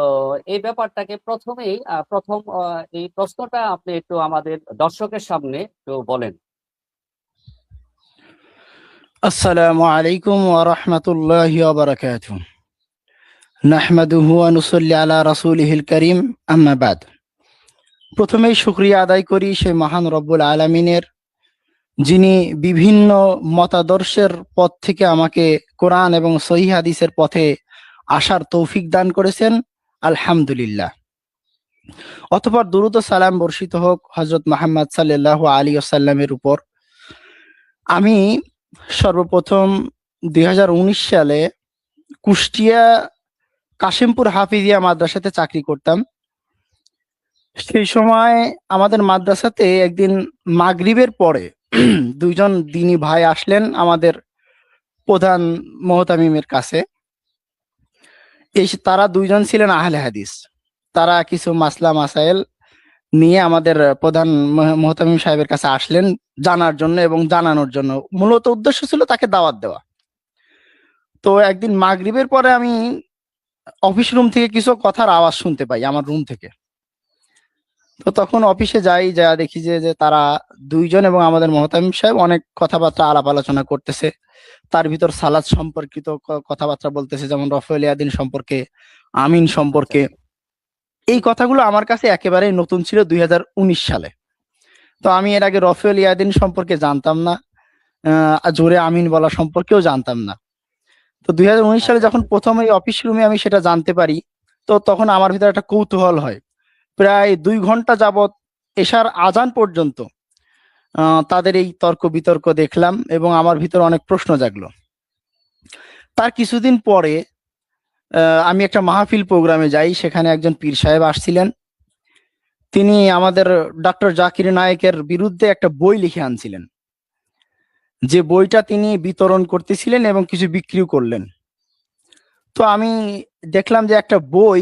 এই ব্যাপারটাকে প্রথম এই প্রশ্নটা আপনি একটু আমাদের দর্শকের সামনে একটু বলেন। আসসালামু আলাইকুম ওয়া রাহমাতুল্লাহি ওয়া বারাকাতুহু। নাহমাদুহু ওয়া নুসাল্লি আলা রাসূলিহিল কারীম, আম্মা বাদ। প্রথমেই শুকরিয়া আদায় করি সেই মহান রব্বুল আলামিনের, যিনি বিভিন্ন মতাদর্শের পথ থেকে আমাকে কোরআন এবং সহিহ হাদিসের পথে আসার তৌফিক দান করেছেন, আলহামদুলিল্লাহ। অতঃপর দুরূদ ও সালাম বর্ষিত হোক হযরত মুহাম্মদ সাল্লাল্লাহু আলাইহি ওয়াসাল্লামের উপর। আমি সর্বপ্রথম 2019 সালে কুষ্টিয়া কাশিমপুর হাফিজিয়া মাদ্রাসাতে চাকরি করতাম। সেই সময় আমাদের মাদ্রাসাতে একদিন মাগরিবের পরে দুইজন দিনী ভাই আসলেন আমাদের প্রধান মুহতামিমের কাছে। তারা দুইজন ছিলেন আহলে হাদিস। তারা কিছু মাসলা মাসাইল নিয়ে আমাদের প্রধান মুহতামিম সাহেবের কাছে আসলেন জানার জন্য এবং জানানোর জন্য। মূলত উদ্দেশ্য ছিল তাকে দাওয়াত দেওয়া। তো একদিন মাগরিবের পরে আমি অফিস রুম থেকে কিছু কথার আওয়াজ শুনতে পাই আমার রুম থেকে। তো তখন অফিসে যাই, যা দেখি যে তারা দুইজন এবং আমাদের মুহতামিম সাহেব অনেক কথাবার্তা আলাপ আলোচনা করতেছে। তার ভিতর সালাত সম্পর্কিত কথাবার্তা বলতেছে, যেমন রফুল ইয়াদিন সম্পর্কে, আমিন সম্পর্কে। এই কথাগুলো আমার কাছে একেবারেই নতুন ছিল 2019 সালে। তো আমি এর আগে রফুল ইয়াদিন সম্পর্কে জানতাম না, জোরে আমিন বলা সম্পর্কেও জানতাম না। তো 2019 সালে যখন প্রথম এই অফিস রুমে আমি সেটা জানতে পারি, তো তখন আমার ভিতরে একটা কৌতূহল হয়। প্রায় 2 ঘন্টা যাবত এশার আজান পর্যন্ত তাদের এই তর্ক বিতর্ক দেখলাম এবং আমার ভিতরে অনেক প্রশ্ন জাগলো। তার কিছুদিন পরে আমি একটা মাহফিল প্রোগ্রামে যাই, সেখানে একজন পীর সাহেব আসছিলেন। তিনি আমাদের ডক্টর জাকির নায়েকের বিরুদ্ধে একটা বই লিখে আনছিলেন, যে বইটা তিনি বিতরণ করতেছিলেন এবং কিছু বিক্রিও করলেন। তো আমি দেখলাম যে একটা বই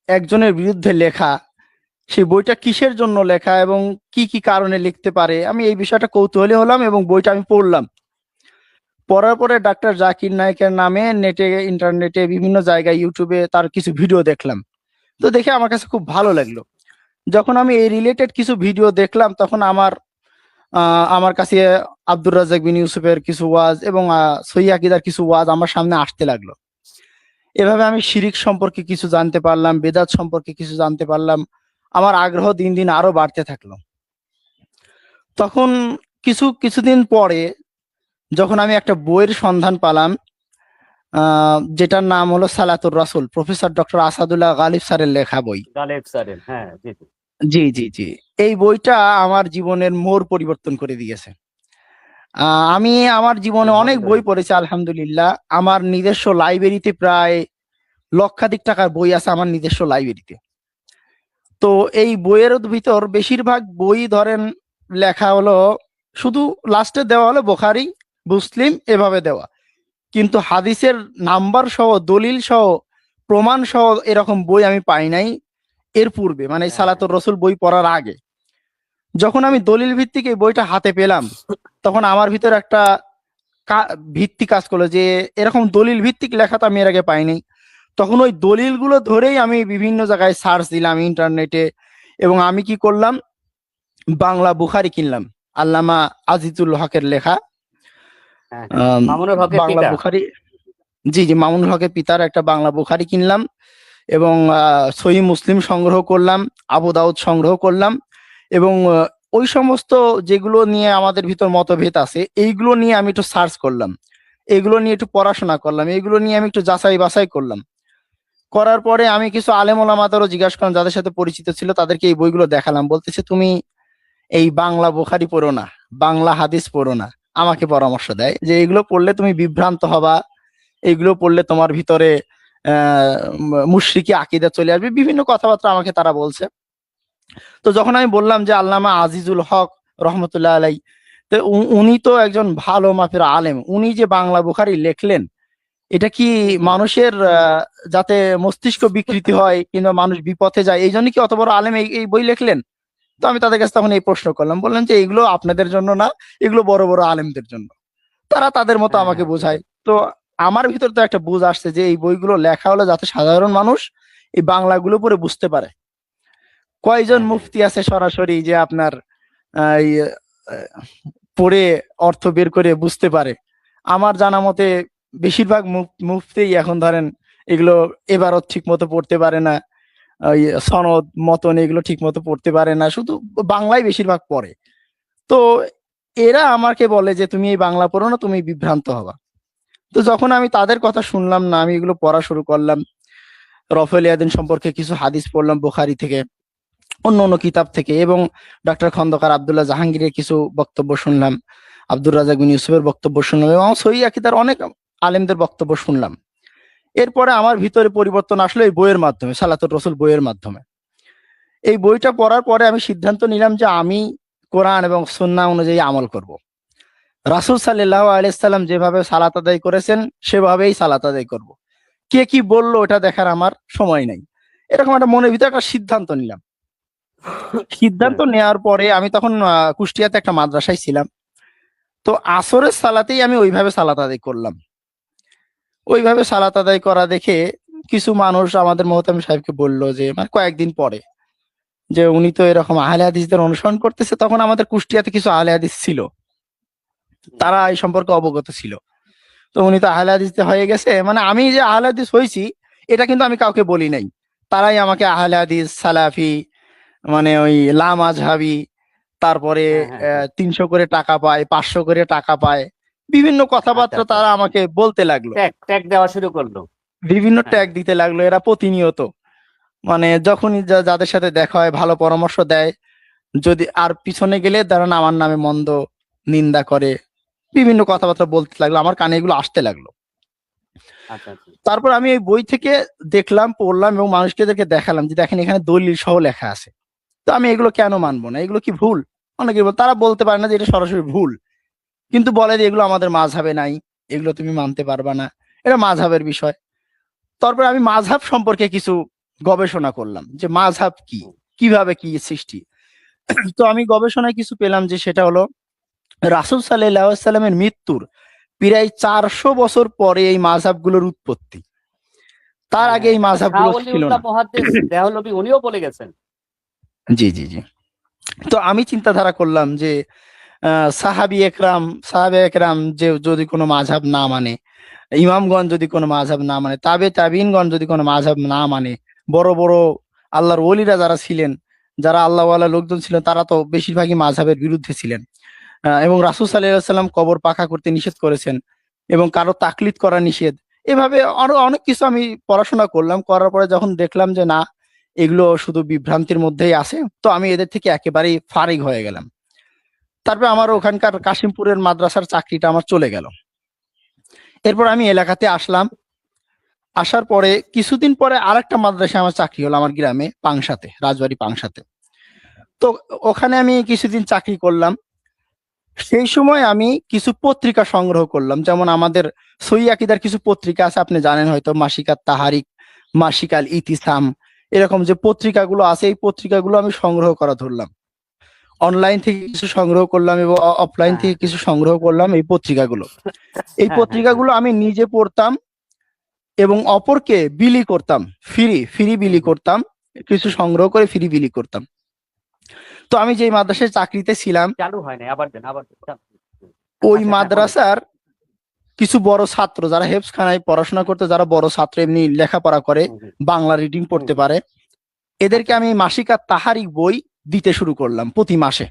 একজনের বিরুদ্ধে লেখা, সেই বইটা কিসের জন্য লেখা এবং কি কি কারণে লিখতে পারে, আমি এই বিষয়টা কৌতূহলী হলাম এবং বইটা আমি পড়লাম। পড়ার পরে ডাক্তার জাকির নায়েকের নামে নেটে, ইন্টারনেটে, বিভিন্ন জায়গায়, ইউটিউবে তার কিছু ভিডিও দেখলাম। তো দেখে আমার কাছে খুব ভালো লাগলো। যখন আমি এই রিলেটেড কিছু ভিডিও দেখলাম, তখন আমার কাছে আব্দুর রাজ্জাক বিন ইউসুফের কিছু ওয়াজ এবং সহিহ আকীদার কিছু ওয়াজ আমার সামনে আসতে লাগলো। এভাবে আমি শিরিক সম্পর্কে কিছু জানতে পারলাম, বেদাত সম্পর্কে কিছু জানতে পারলাম। আমার আগ্রহ দিন দিন আরো বাড়তে থাকলো। তখন কিছুদিন পরে যখন আমি একটা বইয়ের সন্ধান পালাম, যেটার নাম হলো সালাতুর রাসূল, প্রফেসর ডক্টর আসাদুল্লাহ গালিব স্যারের লেখা বই। গালিব স্যারের, হ্যাঁ, জি জি জি। এই বইটা আমার জীবনের মোড় পরিবর্তন করে দিয়েছে। আমি আমার জীবনে অনেক বই পড়েছি আলহামদুলিল্লাহ। আমার নিজস্ব লাইব্রেরিতে প্রায় লক্ষাধিক টাকার বই আছে আমার নিজস্ব লাইব্রেরিতে। তো এই বইয়ের ভিতর বেশিরভাগ বই ধরেন লেখা হলো শুধু লাস্টে দেওয়া হলো বুখারী, মুসলিম এভাবে দেওয়া, কিন্তু হাদিসের নাম্বার সহ, দলিল সহ, প্রমাণ সহ এরকম বই আমি পাই নাই এর পূর্বে, মানে হ্যাঁ, সালাতুর রসুল বই পড়ার আগে। যখন আমি দলিল ভিত্তিক এই বইটা হাতে পেলাম, তখন আমার ভিতর একটা ভিত্তি কাজ করলো যে এরকম দলিল ভিত্তিক লেখা তো আমি এর আগে পাইনি। তখন ওই দলিলগুলো ধরেই আমি বিভিন্ন জায়গায় সার্চ দিলাম ইন্টারনেটে, এবং আমি কি করলাম, বাংলা বুখারি কিনলাম, আল্লামা আজিজুল হকের লেখা হ্যাঁ, আম, মামুনুল হকের বাংলা পিতা। বুখারি। জি জি, মামুনুল হকের পিতার একটা বাংলা বুখারি কিনলাম, এবং সহিহ মুসলিম সংগ্রহ করলাম, আবু দাউদ সংগ্রহ করলাম, এবং ওই সমস্ত যেগুলো নিয়ে আমাদের ভিতর মতভেদ আছে এইগুলো নিয়ে আমি একটু সার্চ করলাম, এগুলো নিয়ে একটু পড়াশোনা করলাম, এগুলো নিয়ে আমি একটু যাচাই বাছাই করলাম। করার পরে আমি কিছু আলেম ওলামাদেরও জিজ্ঞাসা করলাম, যাদের সাথে পরিচিত ছিল তাদেরকে এই বইগুলো দেখালাম, বলতেছে তুমি এই বাংলা বুখারি পড়ো না, বাংলা হাদিস পড়ো না। আমাকে পরামর্শ দেয় যে এগুলো পড়লে তুমি বিভ্রান্ত হবা, এগুলো পড়লে তোমার ভিতরে মুশরিকি আকীদা চলে আসবে, বিভিন্ন কথাবার্তা আমাকে তারা বলছে। তো যখন আমি বললাম যে আল্লামা আজিজুল হক রহমতুল্লাহ আলাই, তো উনি তো একজন ভালো মাপের আলেম, উনি যে বাংলা বুখারি লেখলেন, এটা কি মানুষের যাতে মস্তিষ্ক বিকৃতি হয় কিংবা মানুষ বিপথে যায় এই জন্য কি অত বড় আলেম এই বই লিখলেন? তো আমি তাদের কাছে তখন এই প্রশ্ন করলাম, বললেন যে এগুলো আপনাদের জন্য না, এগুলো বড় বড় আলেমদের জন্য, তারা তাদের মতো হ্যাঁ, আমাকে হ্যাঁ, ঠিক বোঝায়। আছে। তো আমার ভিতর তো একটা বুঝ আসছে যে এই বইগুলো লেখা হলো যাতে সাধারণ মানুষ এই বাংলাগুলো পড়ে বুঝতে পারে। কয়জন হ্যাঁ, হ্যাঁ, মুফতি আছে সরাসরি যে আপনার এই, পড়ে অর্থ বের করে বুঝতে পারে? আমার জানা মতে বেশিরভাগ মুফতি এখন ধরেন এগুলো এবারও ঠিক মতো পড়তে পারে না, ওই সনদ মতন এগুলো ঠিক মতো পড়তে পারে না, শুধু বাংলায় বেশিরভাগ পড়ে। তো এরা আমাকে বলে যে তুমি এই বাংলা পড়ো না, তুমি বিভ্রান্ত হবা। তো যখন আমি তাদের কথা শুনলাম না, আমি এগুলো পড়া শুরু করলাম, রফেল ইয়াদিন সম্পর্কে কিছু হাদিস পড়লাম বুখারী থেকে, অন্য অন্য কিতাব থেকে, এবং ডক্টর খন্দকার আব্দুল্লাহ জাহাঙ্গীরের কিছু বক্তব্য শুনলাম, আব্দুর রাজাক বিন ইউসুফের বক্তব্য শুনলাম, এবং সহিহ আকীদার অনেক আলেমদের বক্তব্য শুনলাম। এরপরে আমার ভিতরে পরিবর্তন আসলো এই বইয়ের মাধ্যমে, সালাতুর রসুল বইয়ের মাধ্যমে। এই বইটা পড়ার পরে আমি সিদ্ধান্ত নিলাম যে আমি কোরআন এবং সুন্নাহ অনুযায়ী আমল করব। রাসূল সাল্লাল্লাহু আলাইহি সাল্লাম যেভাবে সালাত আদায় করেছেন সেভাবেই সালাত আদায় করব। কে কি বললো এটা দেখার আমার সময় নাই, এরকম একটা মনের ভিতরে একটা সিদ্ধান্ত নিলাম। সিদ্ধান্ত নেওয়ার পরে আমি তখন কুষ্টিয়াতে একটা মাদ্রাসায় ছিলাম। তো আসরের সালাতেই আমি ওইভাবে সালাত আদায় করলাম। ওইভাবে সালাত আদায় করা দেখে কিছু মানুষ আমাদের মোহতামিম সাহেবকে বললো, যে মানে কয়েকদিন পরে, যে উনি তো এরকম আহলে হাদিসদের অনুসরণ করতেছে। তখন আমাদের কুষ্টিয়াতে কিছু আহলে হাদিস ছিল, তারা এই সম্পর্কে অবগত ছিল। তো উনি তো আহলে হাদিস হয়ে গেছে, মানে আমি যে আহলে হাদিস হয়েছি এটা কিন্তু আমি কাউকে বলি নাই, তারাই আমাকে আহলে হাদিস, সালাফি, মানে ওই লা মাযহাবি, তারপরে হ্যাঁ, হ্যাঁ, হ্যাঁ। 300 করে টাকা পায়, 500 করে টাকা পায়, বিভিন্ন আচ্ছা, কথাবার্তা আচ্ছা। তারা আমাকে বলতে লাগলো, ট্যাগ ট্যাগ দেওয়া শুরু করলো। বিভিন্ন হ্যাঁ, ট্যাগ দিতে লাগলো এরা প্রতিনিয়ত। মানে যখনই যাদের সাথে দেখা হয় ভালো পরামর্শ দেয়, যদি আর পিছনে গেলে তারা আমার নামে মন্দ নিন্দা করে, বিভিন্ন কথাবার্তা বলতে লাগলো, আমার কানে এগুলো আসতে লাগলো। আচ্ছা, আচ্ছা। তারপর আমি এই বই থেকে দেখলাম, পড়লাম, এবং মানুষকে এদেরকে দেখালাম যে দেখেন এখানে দলিল সহ লেখা আছে, তো আমি এগুলো কেন মানবো না, এগুলো কি ভুল? অনেকে তারা বলতে পারে না যে এটা সরাসরি ভুল, কিন্তু বলে যে এগুলো আমাদের মাযহাবে নাই, এগুলো তুমি মানতে পারবা না, এটা মাযহাবের বিষয়। তারপর আমি মাযহাব সম্পর্কে কিছু গবেষণা করলাম যে মাযহাব কি, কিভাবে কি সৃষ্টি। তো আমি গবেষণায় কিছু পেলাম যে সেটা হলো রাসূল সাল্লাল্লাহু আলাইহি সাল্লামের মৃত্যুর প্রায় 400 বছর পরে এই মাযহাবগুলোর উৎপত্তি। তার হ্যাঁ, আগে হ্যাঁ, এই এটা শাহ মাযহাবগুলো ছিল ওলিউল্লাহ না। মুহাদ্দিস দেহলভী উনিও বলে গেছেন। জি জি জি। তো আমি চিন্তাধারা করলাম যে সাহাবী একরাম যে যদি কোনো মাযহাব না মানে, ইমামগণ যদি কোনো মাযহাব না মানে, তাবিঈনগণ যদি কোনো মাযহাব না মানে, বড় বড় আল্লাহর ওলিরা যারা ছিলেন, যারা আল্লাহওয়ালা লোকজন ছিলেন, তারা তো বেশিরভাগই মাযহাবের বিরুদ্ধে ছিলেন। এবং রাসূল সাল্লাল্লাহু আলাইহি ওয়াসাল্লাম কবর পাকা করতে নিষেধ করেছেন, এবং কারো তাকলিদ করা নিষেধ। এভাবে আরো অনেক কিছু আমি পড়াশোনা করলাম, করার পরে যখন দেখলাম যে না, এগুলো শুধু বিভ্রান্তির মধ্যেই আছে, তো আমি এদের থেকে একেবারেই ফারিগ হয়ে গেলাম। তারপর আমার আচ্ছা, আচ্ছা। ওখানকার কাশিমপুরের মাদ্রাসার চাকরিটা আমার চলে গেল। এরপর আমি এলাকাতে আসলাম, আসার পরে কিছুদিন পরে আরেকটা মাদ্রাসায় আমার চাকরি হলো আমার গ্রামে পাংশাতে, রাজবাড়ী পাংশাতে। তো ওখানে আমি কিছুদিন চাকরি করলাম। সেই সময় আমি কিছু পত্রিকা সংগ্রহ করলাম, যেমন আমাদের সহি আকিদার কিছু পত্রিকা আছে, আপনি জানেন হয়তো, মাসিকাত তাহারিক, মাসিকাল ইতিসাম, এরকম যে পত্রিকাগুলো আছে, এই পত্রিকাগুলো আমি সংগ্রহ করা ধরলাম। অনলাইন থেকে কিছু সংগ্রহ করলাম এবং অফলাইন থেকে কিছু সংগ্রহ করলাম এই পত্রিকাগুলো। এই পত্রিকাগুলো আমি নিজে পড়তাম এবং অপরকে বিলি করতাম, ফ্রি বিলি করতাম, কিছু সংগ্রহ করে ফ্রি বিলি করতাম। তো আমি যে মাদ্রাসায় চাকরিতে ছিলাম, চালু হয় না, আবার দেন। ওই মাদ্রাসার কিছু বড় ছাত্র যারা হেফজখানায় পড়াশোনা করতে, যারা বড় ছাত্র এমনি লেখাপড়া করে, বাংলা রিডিং পড়তে পারে, এদেরকে আমি মাসিকাত তাহারিক বই দিতে শুরু করলাম প্রতি মাসে।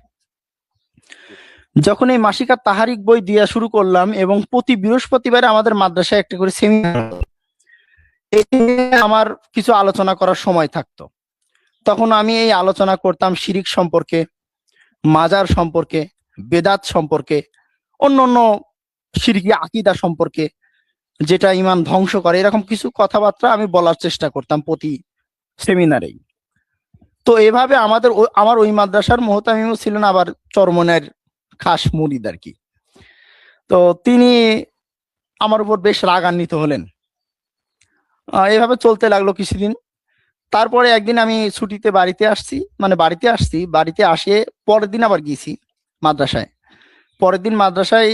যখন এই মাসিকাত তাহারিক বই দেওয়া শুরু করলাম এবং প্রতি বৃহস্পতিবারে আমাদের মাদ্রাসায় একটা করে সেমিনার, আমার কিছু আলোচনা করার সময় থাকতো, তখন আমি এই আলোচনা করতাম শিরিক সম্পর্কে, মাজার সম্পর্কে, বেদাত সম্পর্কে, অন্য অন্য শিরকি আকীদা সম্পর্কে, যেটা ঈমান ধ্বংস করে, এরকম কিছু কথাবার্তা আমি বলার চেষ্টা করতাম প্রতি সেমিনারেই। তো এভাবে আমার ওই মাদ্রাসার মুহতামিমও ছিলেন আবার চরমনের খাস মুরিদ আর কি। তো তিনি আমার উপর বেশ রাগান্বিত হলেন। এভাবে চলতে লাগলো কিছুদিন। তারপরে একদিন আমি ছুটিতে বাড়িতে আসছি, বাড়িতে আসে পরের দিন আবার গেছি মাদ্রাসায়। পরের দিন মাদ্রাসায়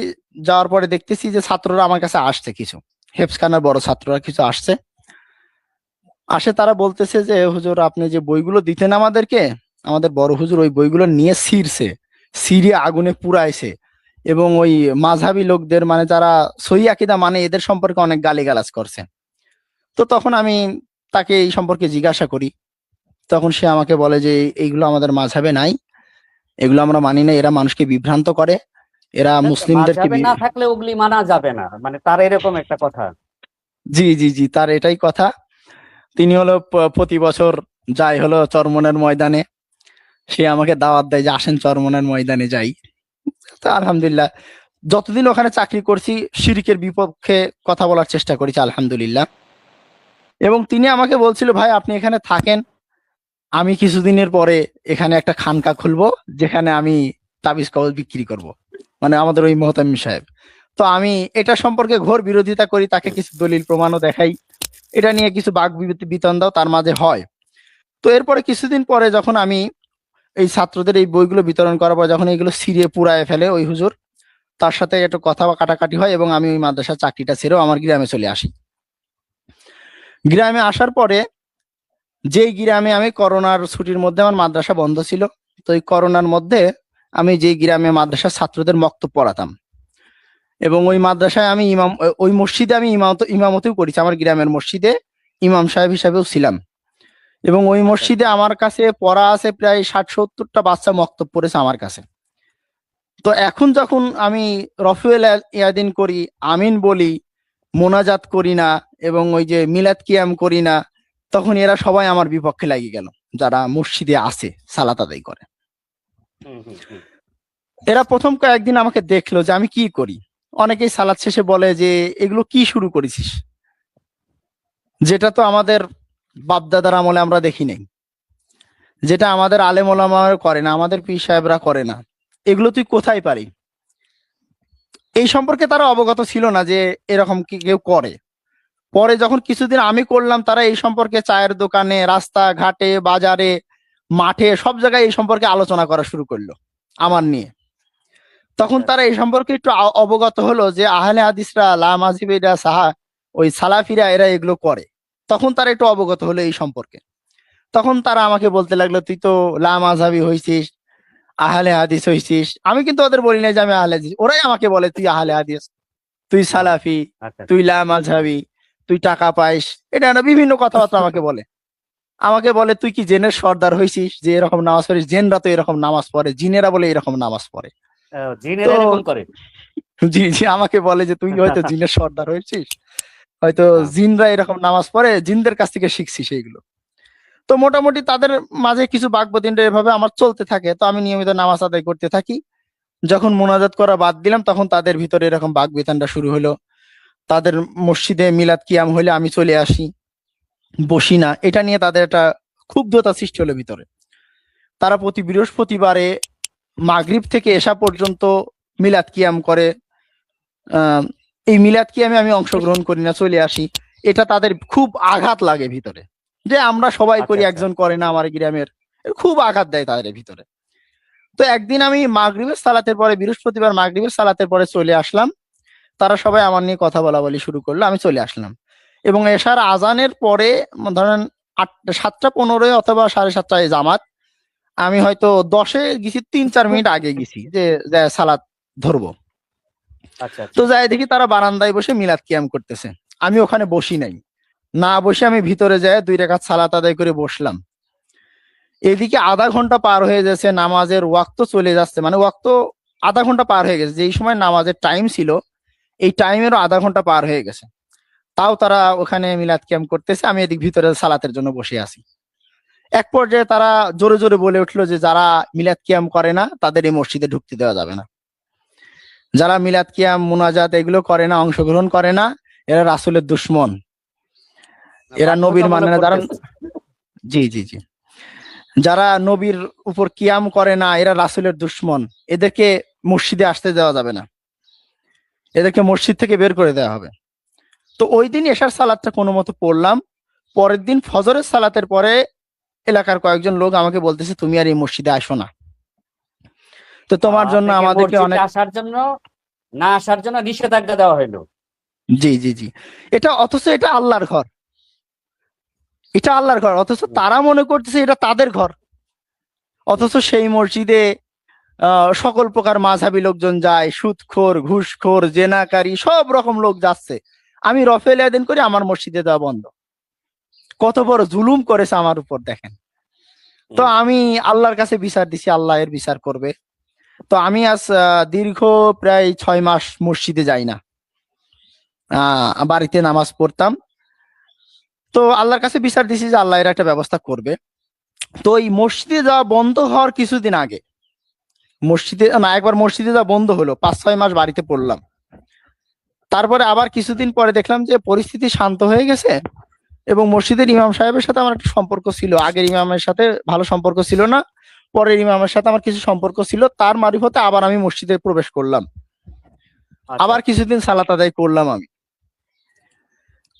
যাওয়ার পরে দেখতেছি যে ছাত্ররা আমার কাছে আসছে, কিছু হেফজখানার বড় ছাত্ররা কিছু আসে, তারা বলতেছে যে হুজুর আপনি যে বইগুলো দিতেন আমাদেরকে, আমাদের বড় হুজুর ওই বইগুলো নিয়ে ছিঁড়ে আগুনে পুড়াইছে এবং ওই মাযহাবী লোকদের, মানে যারা সহি আকীদা মানে, এদের সম্পর্কে অনেক গালিগালাজ করছে। তো তখন আমি তাকে এই সম্পর্কে জিজ্ঞাসা করি, তখন সে আমাকে বলে যে এইগুলো আমাদের মাযহাবে নাই, এগুলো আমরা মানি না, এরা মানুষকে বিভ্রান্ত করে, এরা মুসলিমদেরকে না থাকলে ওগুলি মানা যাবে না, মানে তার এরকম একটা কথা। জি জি জি, তার এটাই কথা। তিনি হলো প্রতি বছর যায় হলো চরমনের ময়দানে, সে আমাকে দাওয়াত দেয় যে আসেন চরমনের ময়দানে যাই। তো আলহামদুলিল্লাহ যতদিন ওখানে চাকরি করছি শিরকের বিপক্ষে কথা বলার চেষ্টা করেছি আলহামদুলিল্লাহ। এবং তিনি আমাকে বলছিল, ভাই আপনি এখানে থাকেন, আমি কিছুদিনের পরে এখানে একটা খানকা খুলবো যেখানে আমি তাবিজ কবজ বিক্রি করব, মানে আমাদের ওই মোহতামিম সাহেব। তো আমি এটা সম্পর্কে ঘোর বিরোধিতা করি, তাকে কিছু দলিল প্রমাণও দেখাই, এটা নিয়ে কিছু বাক বিতন্দাও তার মাঝে হয়। তো এরপরে কিছুদিন পরে যখন আমি এই ছাত্রদের এই বইগুলো বিতরণ করার পর যখন এইগুলো ছিঁড়ে পুড়ায় ফেলে ওই হুজুর, তার সাথে একটু কথা বা কাটাকাটি হয় এবং আমি ওই মাদ্রাসার চাকরিটা ছেড়েও আমার গ্রামে চলে আসি। গ্রামে আসার পরে, যেই গ্রামে আমি করোনার ছুটির মধ্যে আমার মাদ্রাসা বন্ধ ছিল, তো এই করোনার মধ্যে আমি যেই গ্রামে মাদ্রাসার ছাত্রদের মক্তব পড়াতাম এবং ওই মাদ্রাসায় আমি ওই মসজিদে আমি ইমামতিও করেছি, আমার গ্রামের মসজিদে ইমাম সাহেব হিসাবেও ছিলাম। এবং ওই মসজিদে আমার কাছে পড়া আছে প্রায় 60-70টা বাচ্চা মক্তব পড়েছে আমার কাছে। তো এখন যখন আমি রফিউল ইয়াদিন করি, আমিন বলি, মোনাজাত করি না এবং ওই যে মিলাদ কিয়াম করি না, তখন এরা সবাই আমার বিপক্ষে লাগিয়ে গেল, যারা মসজিদে আছে সালাত আদায় করে। এরা প্রথম কয়েকদিন আমাকে দেখলো যে আমি কি করি। অনেকেই সালাত শেষে বলে যে এগুলো কি শুরু করেছিস, যেটা তো আমাদের বাপদাদার আমলে আমরা দেখি নাই, যেটা আমাদের আলেম ওলামা করে না, আমাদের পীর সাহেবরা করে না, এগুলো তুই কোথায় পারি। এই সম্পর্কে তারা অবগত ছিল না যে এরকম কি কেউ করে। পরে যখন কিছুদিন আমি করলাম, তারা এই সম্পর্কে চায়ের দোকানে, রাস্তা ঘাটে, বাজারে, মাঠে, সব জায়গায় এই সম্পর্কে আলোচনা করা শুরু করলো আমার নিয়ে। তখন তারা এই সম্পর্কে একটু অবগত হলো যে আহলে হাদিসরা, লা মাযহাবিরা, ওই সালাফিরা এরা এগুলো করে। তখন তারা একটু অবগত হলো এই সম্পর্কে। তখন তারা আমাকে বলতে লাগলো, তুই তো লা মাযহাবি হইছিস, আহলে হাদিস হইছিস। আমি কিন্তু ওদের বলি না যে আমি আহলে হাদিস, ওরাই আমাকে বলে তুই আহলে হাদিস, তুই সালাফি, তুই লা মাযহাবি, তুই টাকা পাইস, এটা না বিভিন্ন কথাবার্তা আমাকে বলে তুই কি জিনের সর্দার হইছিস যে এরকম নামাজ পড়িস, জিনরা তো এরকম নামাজ পড়ে, জিনেরা বলে এরকম নামাজ পড়ে। জি জি, আমাকে বলে যে তুই হয়তো জিনের সর্দার হয়েছিস, হয়তো জিনরা এরকম নামাজ পড়ে, জিনদের কাছ থেকে শিখছিস এইগুলো। তো মোটামুটি তাদের মাঝে কিছু বাকবিতণ্ডা এভাবে আমার চলতে থাকে। তো আমি নিয়মিত নামাজ আদায় করতে থাকি। যখন মোনাজাত করা বাদ দিলাম, তখন তাদের ভিতরে এরকম বাকবিতণ্ডা শুরু হলো। তাদের মসজিদে মিলাদ কিয়াম হলে আমি চলে আসি, বসি না, এটা নিয়ে তাদের একটা ক্ষুব্ধতা সৃষ্টি হলো ভিতরে। তারা প্রতি বৃহস্পতিবারে মাগরিব থেকে এশা পর্যন্ত মিলাদ কিয়াম করে। এই মিলাদ কিয়ামে আমি অংশগ্রহণ করি না, চলে আসি। এটা তাদের খুব আঘাত লাগে ভিতরে, যে আমরা সবাই করি, একজন করে না আমার গ্রামের, খুব আঘাত দেয় তাদের ভিতরে। তো একদিন আমি মাগরিবের সালাতের পরে, বৃহস্পতিবার মাগরিবের সালাতের পরে চলে আসলাম। তারা সবাই আমার নিয়ে কথা বলা বলি শুরু করলো, আমি চলে আসলাম। এবং এশার আজানের পরে ধরেন 7:15 অথবা 7:30 জামাত, আমি হয়তো 10-এ গেছি, 3-4 মিনিট আগে গেছি যে সালাত ধরবো। তো যাই দেখি তারা বারান্দায় বসে মিলাদ কিয়াম করতেছে, আমি ওখানে বসি নাই, না বসে আমি ভিতরে যাই 2 রাকাত সালাত আদায় করে বসলাম। এদিকে আধা ঘন্টা পার হয়ে যাচ্ছে, নামাজের ওয়াক্ত চলে যাচ্ছে, মানে ওয়াক্ত আধা ঘন্টা পার হয়ে গেছে, যেই সময় নামাজের টাইম ছিল এই টাইমেরও আধা ঘন্টা পার হয়ে গেছে। তাও তারা ওখানে মিলাদ কিয়াম করতেছে, আমি এদিক ভিতরে সালাতের জন্য বসে আছি। এক পর্যায়ে তারা জোরে জোরে বলে উঠলো যে যারা মিলাদ কিয়াম করে না তাদের এই মসজিদে ঢুকতে দেওয়া যাবে না, যারা মিলাদ কিয়াম মুনাজাত এগুলো করে না, অংশগ্রহণ করে না, এরা রাসূলের দুশমন, এরা নবীর মানে না। যারা জি জি জি যারা নবীর উপর কিয়াম করে না এরা রাসূলের দুশমন, এদেরকে মসজিদে আসতে দেওয়া যাবে না, এদেরকে মসজিদ থেকে বের করে দেওয়া হবে। তো ওই দিন এশার সালাতটা কোনো মতো পড়লাম। পরের দিন ফজরের সালাতের পরে এলাকার কয়েকজন লোক আমাকে বলতেছে তুমি আর এই মসজিদে আসো না, তো তোমার জন্য আমাদেরকে অনেক আসার জন্য না আসার জন্য নিষেধাজ্ঞা দেওয়া হলো। জি জি জি এটা, অথচ এটা আল্লাহর ঘর, এটা আল্লাহর ঘর, অথচ তারা মনে করতেছে এটা তাদের ঘর। অথচ সেই মসজিদে সকল প্রকার মাযহাবী লোকজন যায়, সুদখোর, ঘুষখোর, জেনাকারী, সব রকম লোক যাচ্ছে। আমি রফেল আদান করি, আমার মসজিদে দেওয়া বন্ধ। কত বড় জুলুম করেছে আমার উপর দেখেন। তো আমি আল্লাহর কাছে বিচার দিছি, আল্লাহ এর বিচার করবে। তো আমি আজ দীর্ঘ প্রায় 6 মাস মসজিদে যাই না, বাড়িতে নামাজ পড়তাম। তো আল্লাহর কাছে বিচার দিছি যে আল্লাহ এর একটা ব্যবস্থা করবে। তো এই মসজিদে যাওয়া বন্ধ হওয়ার কিছুদিন আগে, একবার মসজিদে যাওয়া বন্ধ হলো, 5-6 মাস বাড়িতে পড়লাম। তারপরে আবার কিছুদিন পরে দেখলাম যে পরিস্থিতি শান্ত হয়ে গেছে, এবং মসজিদের ইমাম সাহেবের সাথে আমার একটা সম্পর্ক ছিল, আগের ইমামের সাথে ভালো সম্পর্ক ছিল না, পরের ইমামের সাথে আমার কিছু সম্পর্ক ছিল, তার মারিফতে আবার আমি মসজিদে প্রবেশ করলাম। আবার কিছুদিন সালাত আদায় করলাম। আমি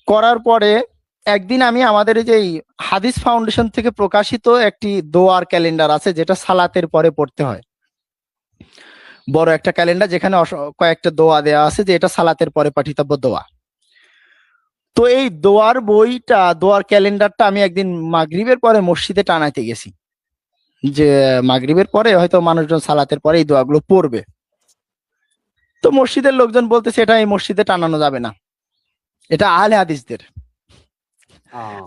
করার পরে একদিন আমি আমাদের এই যে হাদিস ফাউন্ডেশন থেকে প্রকাশিত একটি দোয়ার ক্যালেন্ডার আছে, যেটা সালাতের পরে পড়তে হয়, বড় একটা ক্যালেন্ডার, যেখানে কয়েকটা দোয়া দেওয়া আছে যে এটা সালাতের পরে পাঠিতব্য দোয়া। তো এই দোয়ার ক্যালেন্ডারটা আমি একদিন মাগরিবের পরে মসজিদে টানাইতে গেছি, যে মাগরিবের পরে হয়তো মানুষজন সালাতের পরে এই দোয়াগুলো পড়বে। তো মসজিদের লোকজন বলতেছে এটা এই মসজিদে টানানো যাবে না, এটা আহলে হাদিসদের।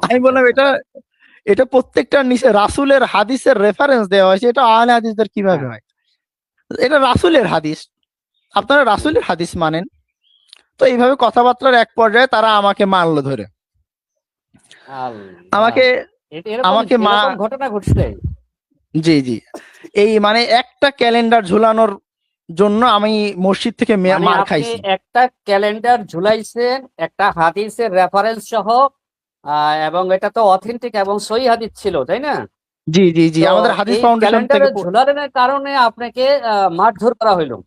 আমি বললাম এটা প্রত্যেকটার নিচে রাসূলের হাদিসের রেফারেন্স দেওয়া হয়েছে, এটা আহলে হাদিসদের কিভাবে হয়? এটা রাসূলের হাদিস, আপনারা রাসূলের হাদিস মানেন। তো এইভাবে কথাবার্তার এক পর্যায়ে তারা আমাকে মারলো ধরে, আমাকে ঘটনা ঘটছে। জি জি এই মানে একটা ক্যালেন্ডার ঝুলানোর জন্য আমি মসজিদ থেকে মার খাইছি। একটা ক্যালেন্ডার ঝুলাইছেন একটা হাদিসের রেফারেন্স সহ, এবং এটা তো অথেন্টিক এবং সহি হাদিস ছিল, তাই না? জি জি জি আমাদের হাদিস ফাউন্ডেশন থেকে ঝুলানোর কারণে আপনাকে মারধর করা হলো।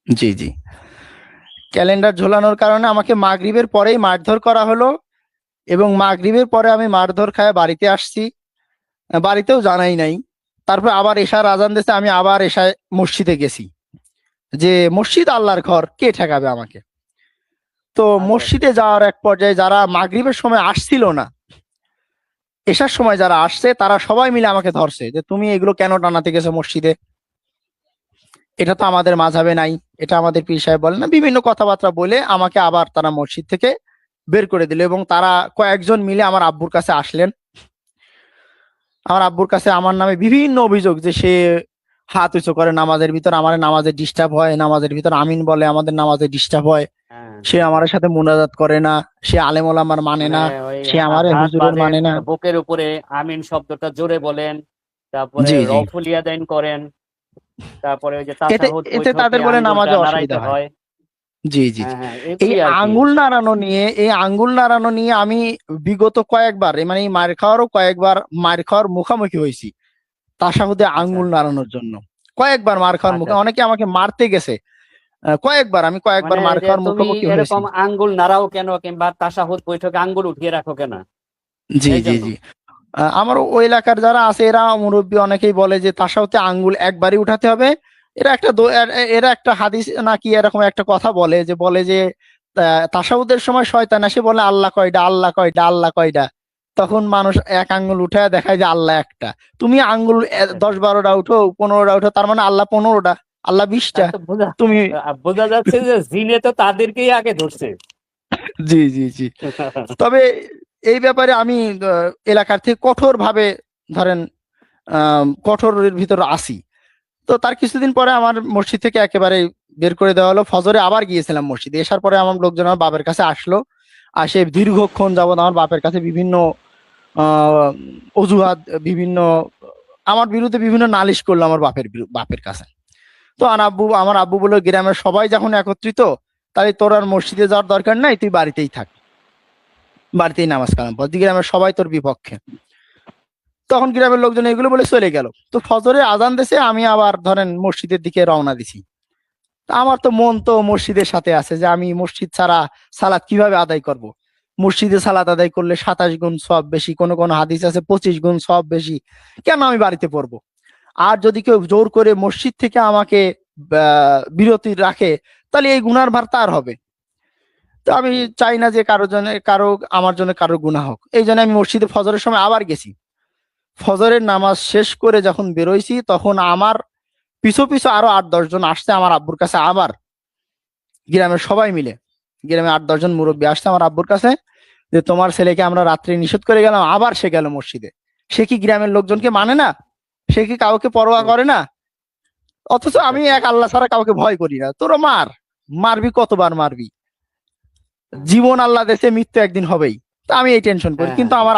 জি জি ক্যালেন্ডার ঝোলানোর কারণে আমাকে মাগরিবের পরেই মারধর করা হলো, এবং মাগরিবের পরে আমি মারধর খায় বাড়িতে আসছি, বাড়িতেও জানাই নাই। তারপর আবার এশার আজান দিয়েছে, আমি আবার এশায় মসজিদে গেছি, যে মসজিদ আল্লাহর ঘর, কে ঠেকাবে আমাকে। তো মসজিদে যাওয়ার এক পর্যায়ে যারা মাগরিবের সময় আসছিল না, এশার সময় যারা আসছে তারা সবাই মিলে আমাকে ধরছে, যে তুমি এগুলো কেন টানাতে গেছো মসজিদে, এটা তো আমাদের মাযহাবে নাই, এটা আমাদের পীর সাহেব বলে না, বিভিন্ন কথাবার্তা বলে আমাকে আবার তারা মসজিদ থেকে বের করে দিল। এবং তারা কয়েকজন মিলে আমার আব্বুর কাছে আসলেন, আমার আব্বুর কাছে আমার নামে বিভিন্ন অভিযোগ, যে সে হাত উঁচু করে নামাজের ভিতর, আমার নামাজে ডিস্টার্ব হয়, নামাজের ভিতর আমিন বলে, আমাদের নামাজে ডিস্টার্ব হয়, সে আমার সাথে মুনাজাত করে না, সে আলেম ওলামার মানে না, সে আমার হুজুরের মানে না। বুকের উপরে আমিন শব্দটা জোরে বলেন, তারপরে রফুলিয়া দান করেন, তারপরে ওই যে তাশাহুদ, এতে তাদের বলে নামাজে অসুবিধা হয়। জি জি জি। হ্যাঁ এই এগুলি আর কি। আঙ্গুল নাড়ানো নিয়ে আমি বিগত কয়েকবার মানে এই মার খাওয়ার মুখামুখি হয়েছি তাসাহুদে আচ্ছা আঙ্গুল নাড়ানোর জন্য। কয়েকবার মার খাওয়ার আচ্ছা মুখে, অনেকে আমাকে মারতে গেছে। কয়েকবার মানে মার যে খাওয়ার তুমি মুখোমুখি হয়েছি। এরকম আঙ্গুল নাড়াও কেন, কিংবা তাশাহুদ বৈঠকে আঙ্গুল উঠিয়ে রাখো কেন? জি এই জি জন্য। জি। আমার ওই এলাকার যারা আছে এরা মুরব্বী অনেকেই বলে যে তাসাহুদে আঙ্গুল একবারই উঠাতে হবে। এরা একটা হাদিস নাকি এরকম একটা কথা বলে যে তাসাহুদের সময় শয়তান এসে বলে আল্লাহ কয়টা, আল্লাহ কয়টা, আল্লাহ কয়টা। তখন মানুষ এক আঙ্গুল উঠায় দেখায় যে আল্লাহ একটা। তুমি আঙ্গুল আচ্ছা আচ্ছা। 10-12টা উঠো, 15টা উঠো, তার মানে আল্লাহ 15টা, আল্লাহ 20টা। তাহলে তো বোঝা তুমি বোঝা যাচ্ছে যে জিনে তো তাদেরকেই আগে ধরছে। জি জি জি। তবে এই ব্যাপারে আমি এলাকার থেকে কঠোর ভাবে ধরেন কঠোরের ভিতর আসি। তো তার কিছুদিন পরে আমার মসজিদ থেকে একেবারে বের করে দেওয়া হলো। ফজরে আবার গিয়েছিলাম মসজিদে, আসার পরে আমার লোকজন আমার বাবার কাছে আসলো। আসে দীর্ঘক্ষণ যাবত আমার বাপের কাছে বিভিন্ন আহ অজুহাত, বিভিন্ন আমার বিরুদ্ধে বিভিন্ন নালিশ করলো আমার বাপের কাছে। তো আমার আব্বু বললো, গ্রামের সবাই যখন একত্রিত, তাহলে তোর আর মসজিদে যাওয়ার দরকার নাই, তুই বাড়িতেই থাক, বাড়িতেই নামাজ কালাম পড়, গ্রামের সবাই তোর বিপক্ষে। তখন গ্রামের লোকজন এগুলো বলে চলে গেল। তো ফজরে আজান দিছে, আমি আবার ধরেন মসজিদের দিকে রওনা দিছি। তা আমার তো মন তো মসজিদের সাথে আছে, যে আমি মসজিদ ছাড়া সালাত কিভাবে আদায় করব। মসজিদে সালাত আদায় করলে 27 গুণ সওয়াব বেশি, কোন কোন হাদিস আছে 25 গুণ সওয়াব বেশি, কেন আমি বাড়িতে পড়বো। আর যদি কেউ জোর করে মসজিদ থেকে আমাকে বিরতি রাখে, তাহলে এই গুনার ভার তার হবে। তো আমি চাই না যে আমার জন্য কারো গুনাহ হোক। এই জন্য আমি মসজিদে ফজরের সময় আবার গেছি। ফজরের নামাজ শেষ করে যখন বেরোইছি, তখন আমার পিছু পিছু আরো 8-10 জন আসছে আমার আব্বুর কাছে। আবার গ্রামের সবাই মিলে, গ্রামে 8-10 জন মুরব্বী আসছে আমার আব্বুর কাছে, যে তোমার ছেলেকে আমরা রাত্রে নিষেধ করে গেলাম, আবার সে গেল মসজিদে। সে কি গ্রামের লোকজনকে মানে না? সে কি কাউকে পরোয়া করে না? অথচ আচ্ছা আমি আচ্ছা। এক আল্লাহ ছাড়া কাউকে ভয় করি না। তোরা মারবি, কতবার মারবি? জীবন আল্লাহ দেশে, মৃত্যু একদিন হবেই। তা আমি এই টেনশন করি। হ্যাঁ কিন্তু হ্যাঁ হ্যাঁ।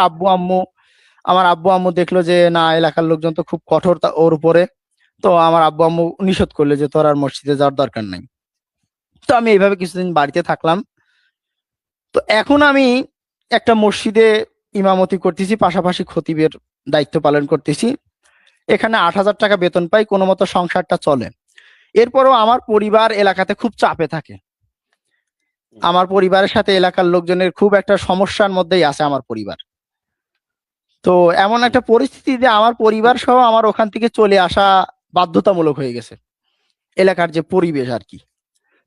আমার আব্বু আম্মু দেখলো যে না, এলাকার লোকজন তো খুব কঠোর ওর উপরে। তো আমার আব্বু আম্মু নিষেধ করলো যে তোর আর মসজিদে যাওয়ার দরকার নাই। তো আমি এইভাবে কিছুদিন বাড়িতে থাকলাম। তো এখন আমি একটা মসজিদে ইমামতি করতেছি, পাশাপাশি খতিবের দায়িত্ব পালন করতেছি। এখানে 8,000 টাকা বেতন পাই, কোনো মতো সংসারটা চলে। এরপরও আমার পরিবার এলাকাতে খুব চাপে থাকে। আমার পরিবারের সাথে এলাকার লোকজনের খুব একটা সমস্যার মধ্যেই আছে আমার পরিবার। তো এমন একটা পরিস্থিতি যে আমার পরিবার সহ আমার ওখান থেকে চলে আসা বাধ্যতামূলক হয়ে গেছে, এলাকার যে পরিবেশ আর কি।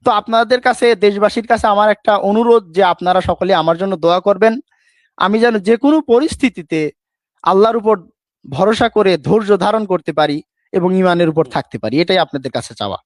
তো আপনাদের কাছে, দেশবাসীর কাছে আমার একটা অনুরোধ, যে আপনারা সকলে আমার জন্য দোয়া করবেন। আমি যেন যে কোনো পরিস্থিতিতে আল্লাহর উপর ভরসা করে ধৈর্য ধারণ করতে পারি এবং ইমানের উপর থাকতে পারি, এটাই আপনাদের কাছে চাওয়া।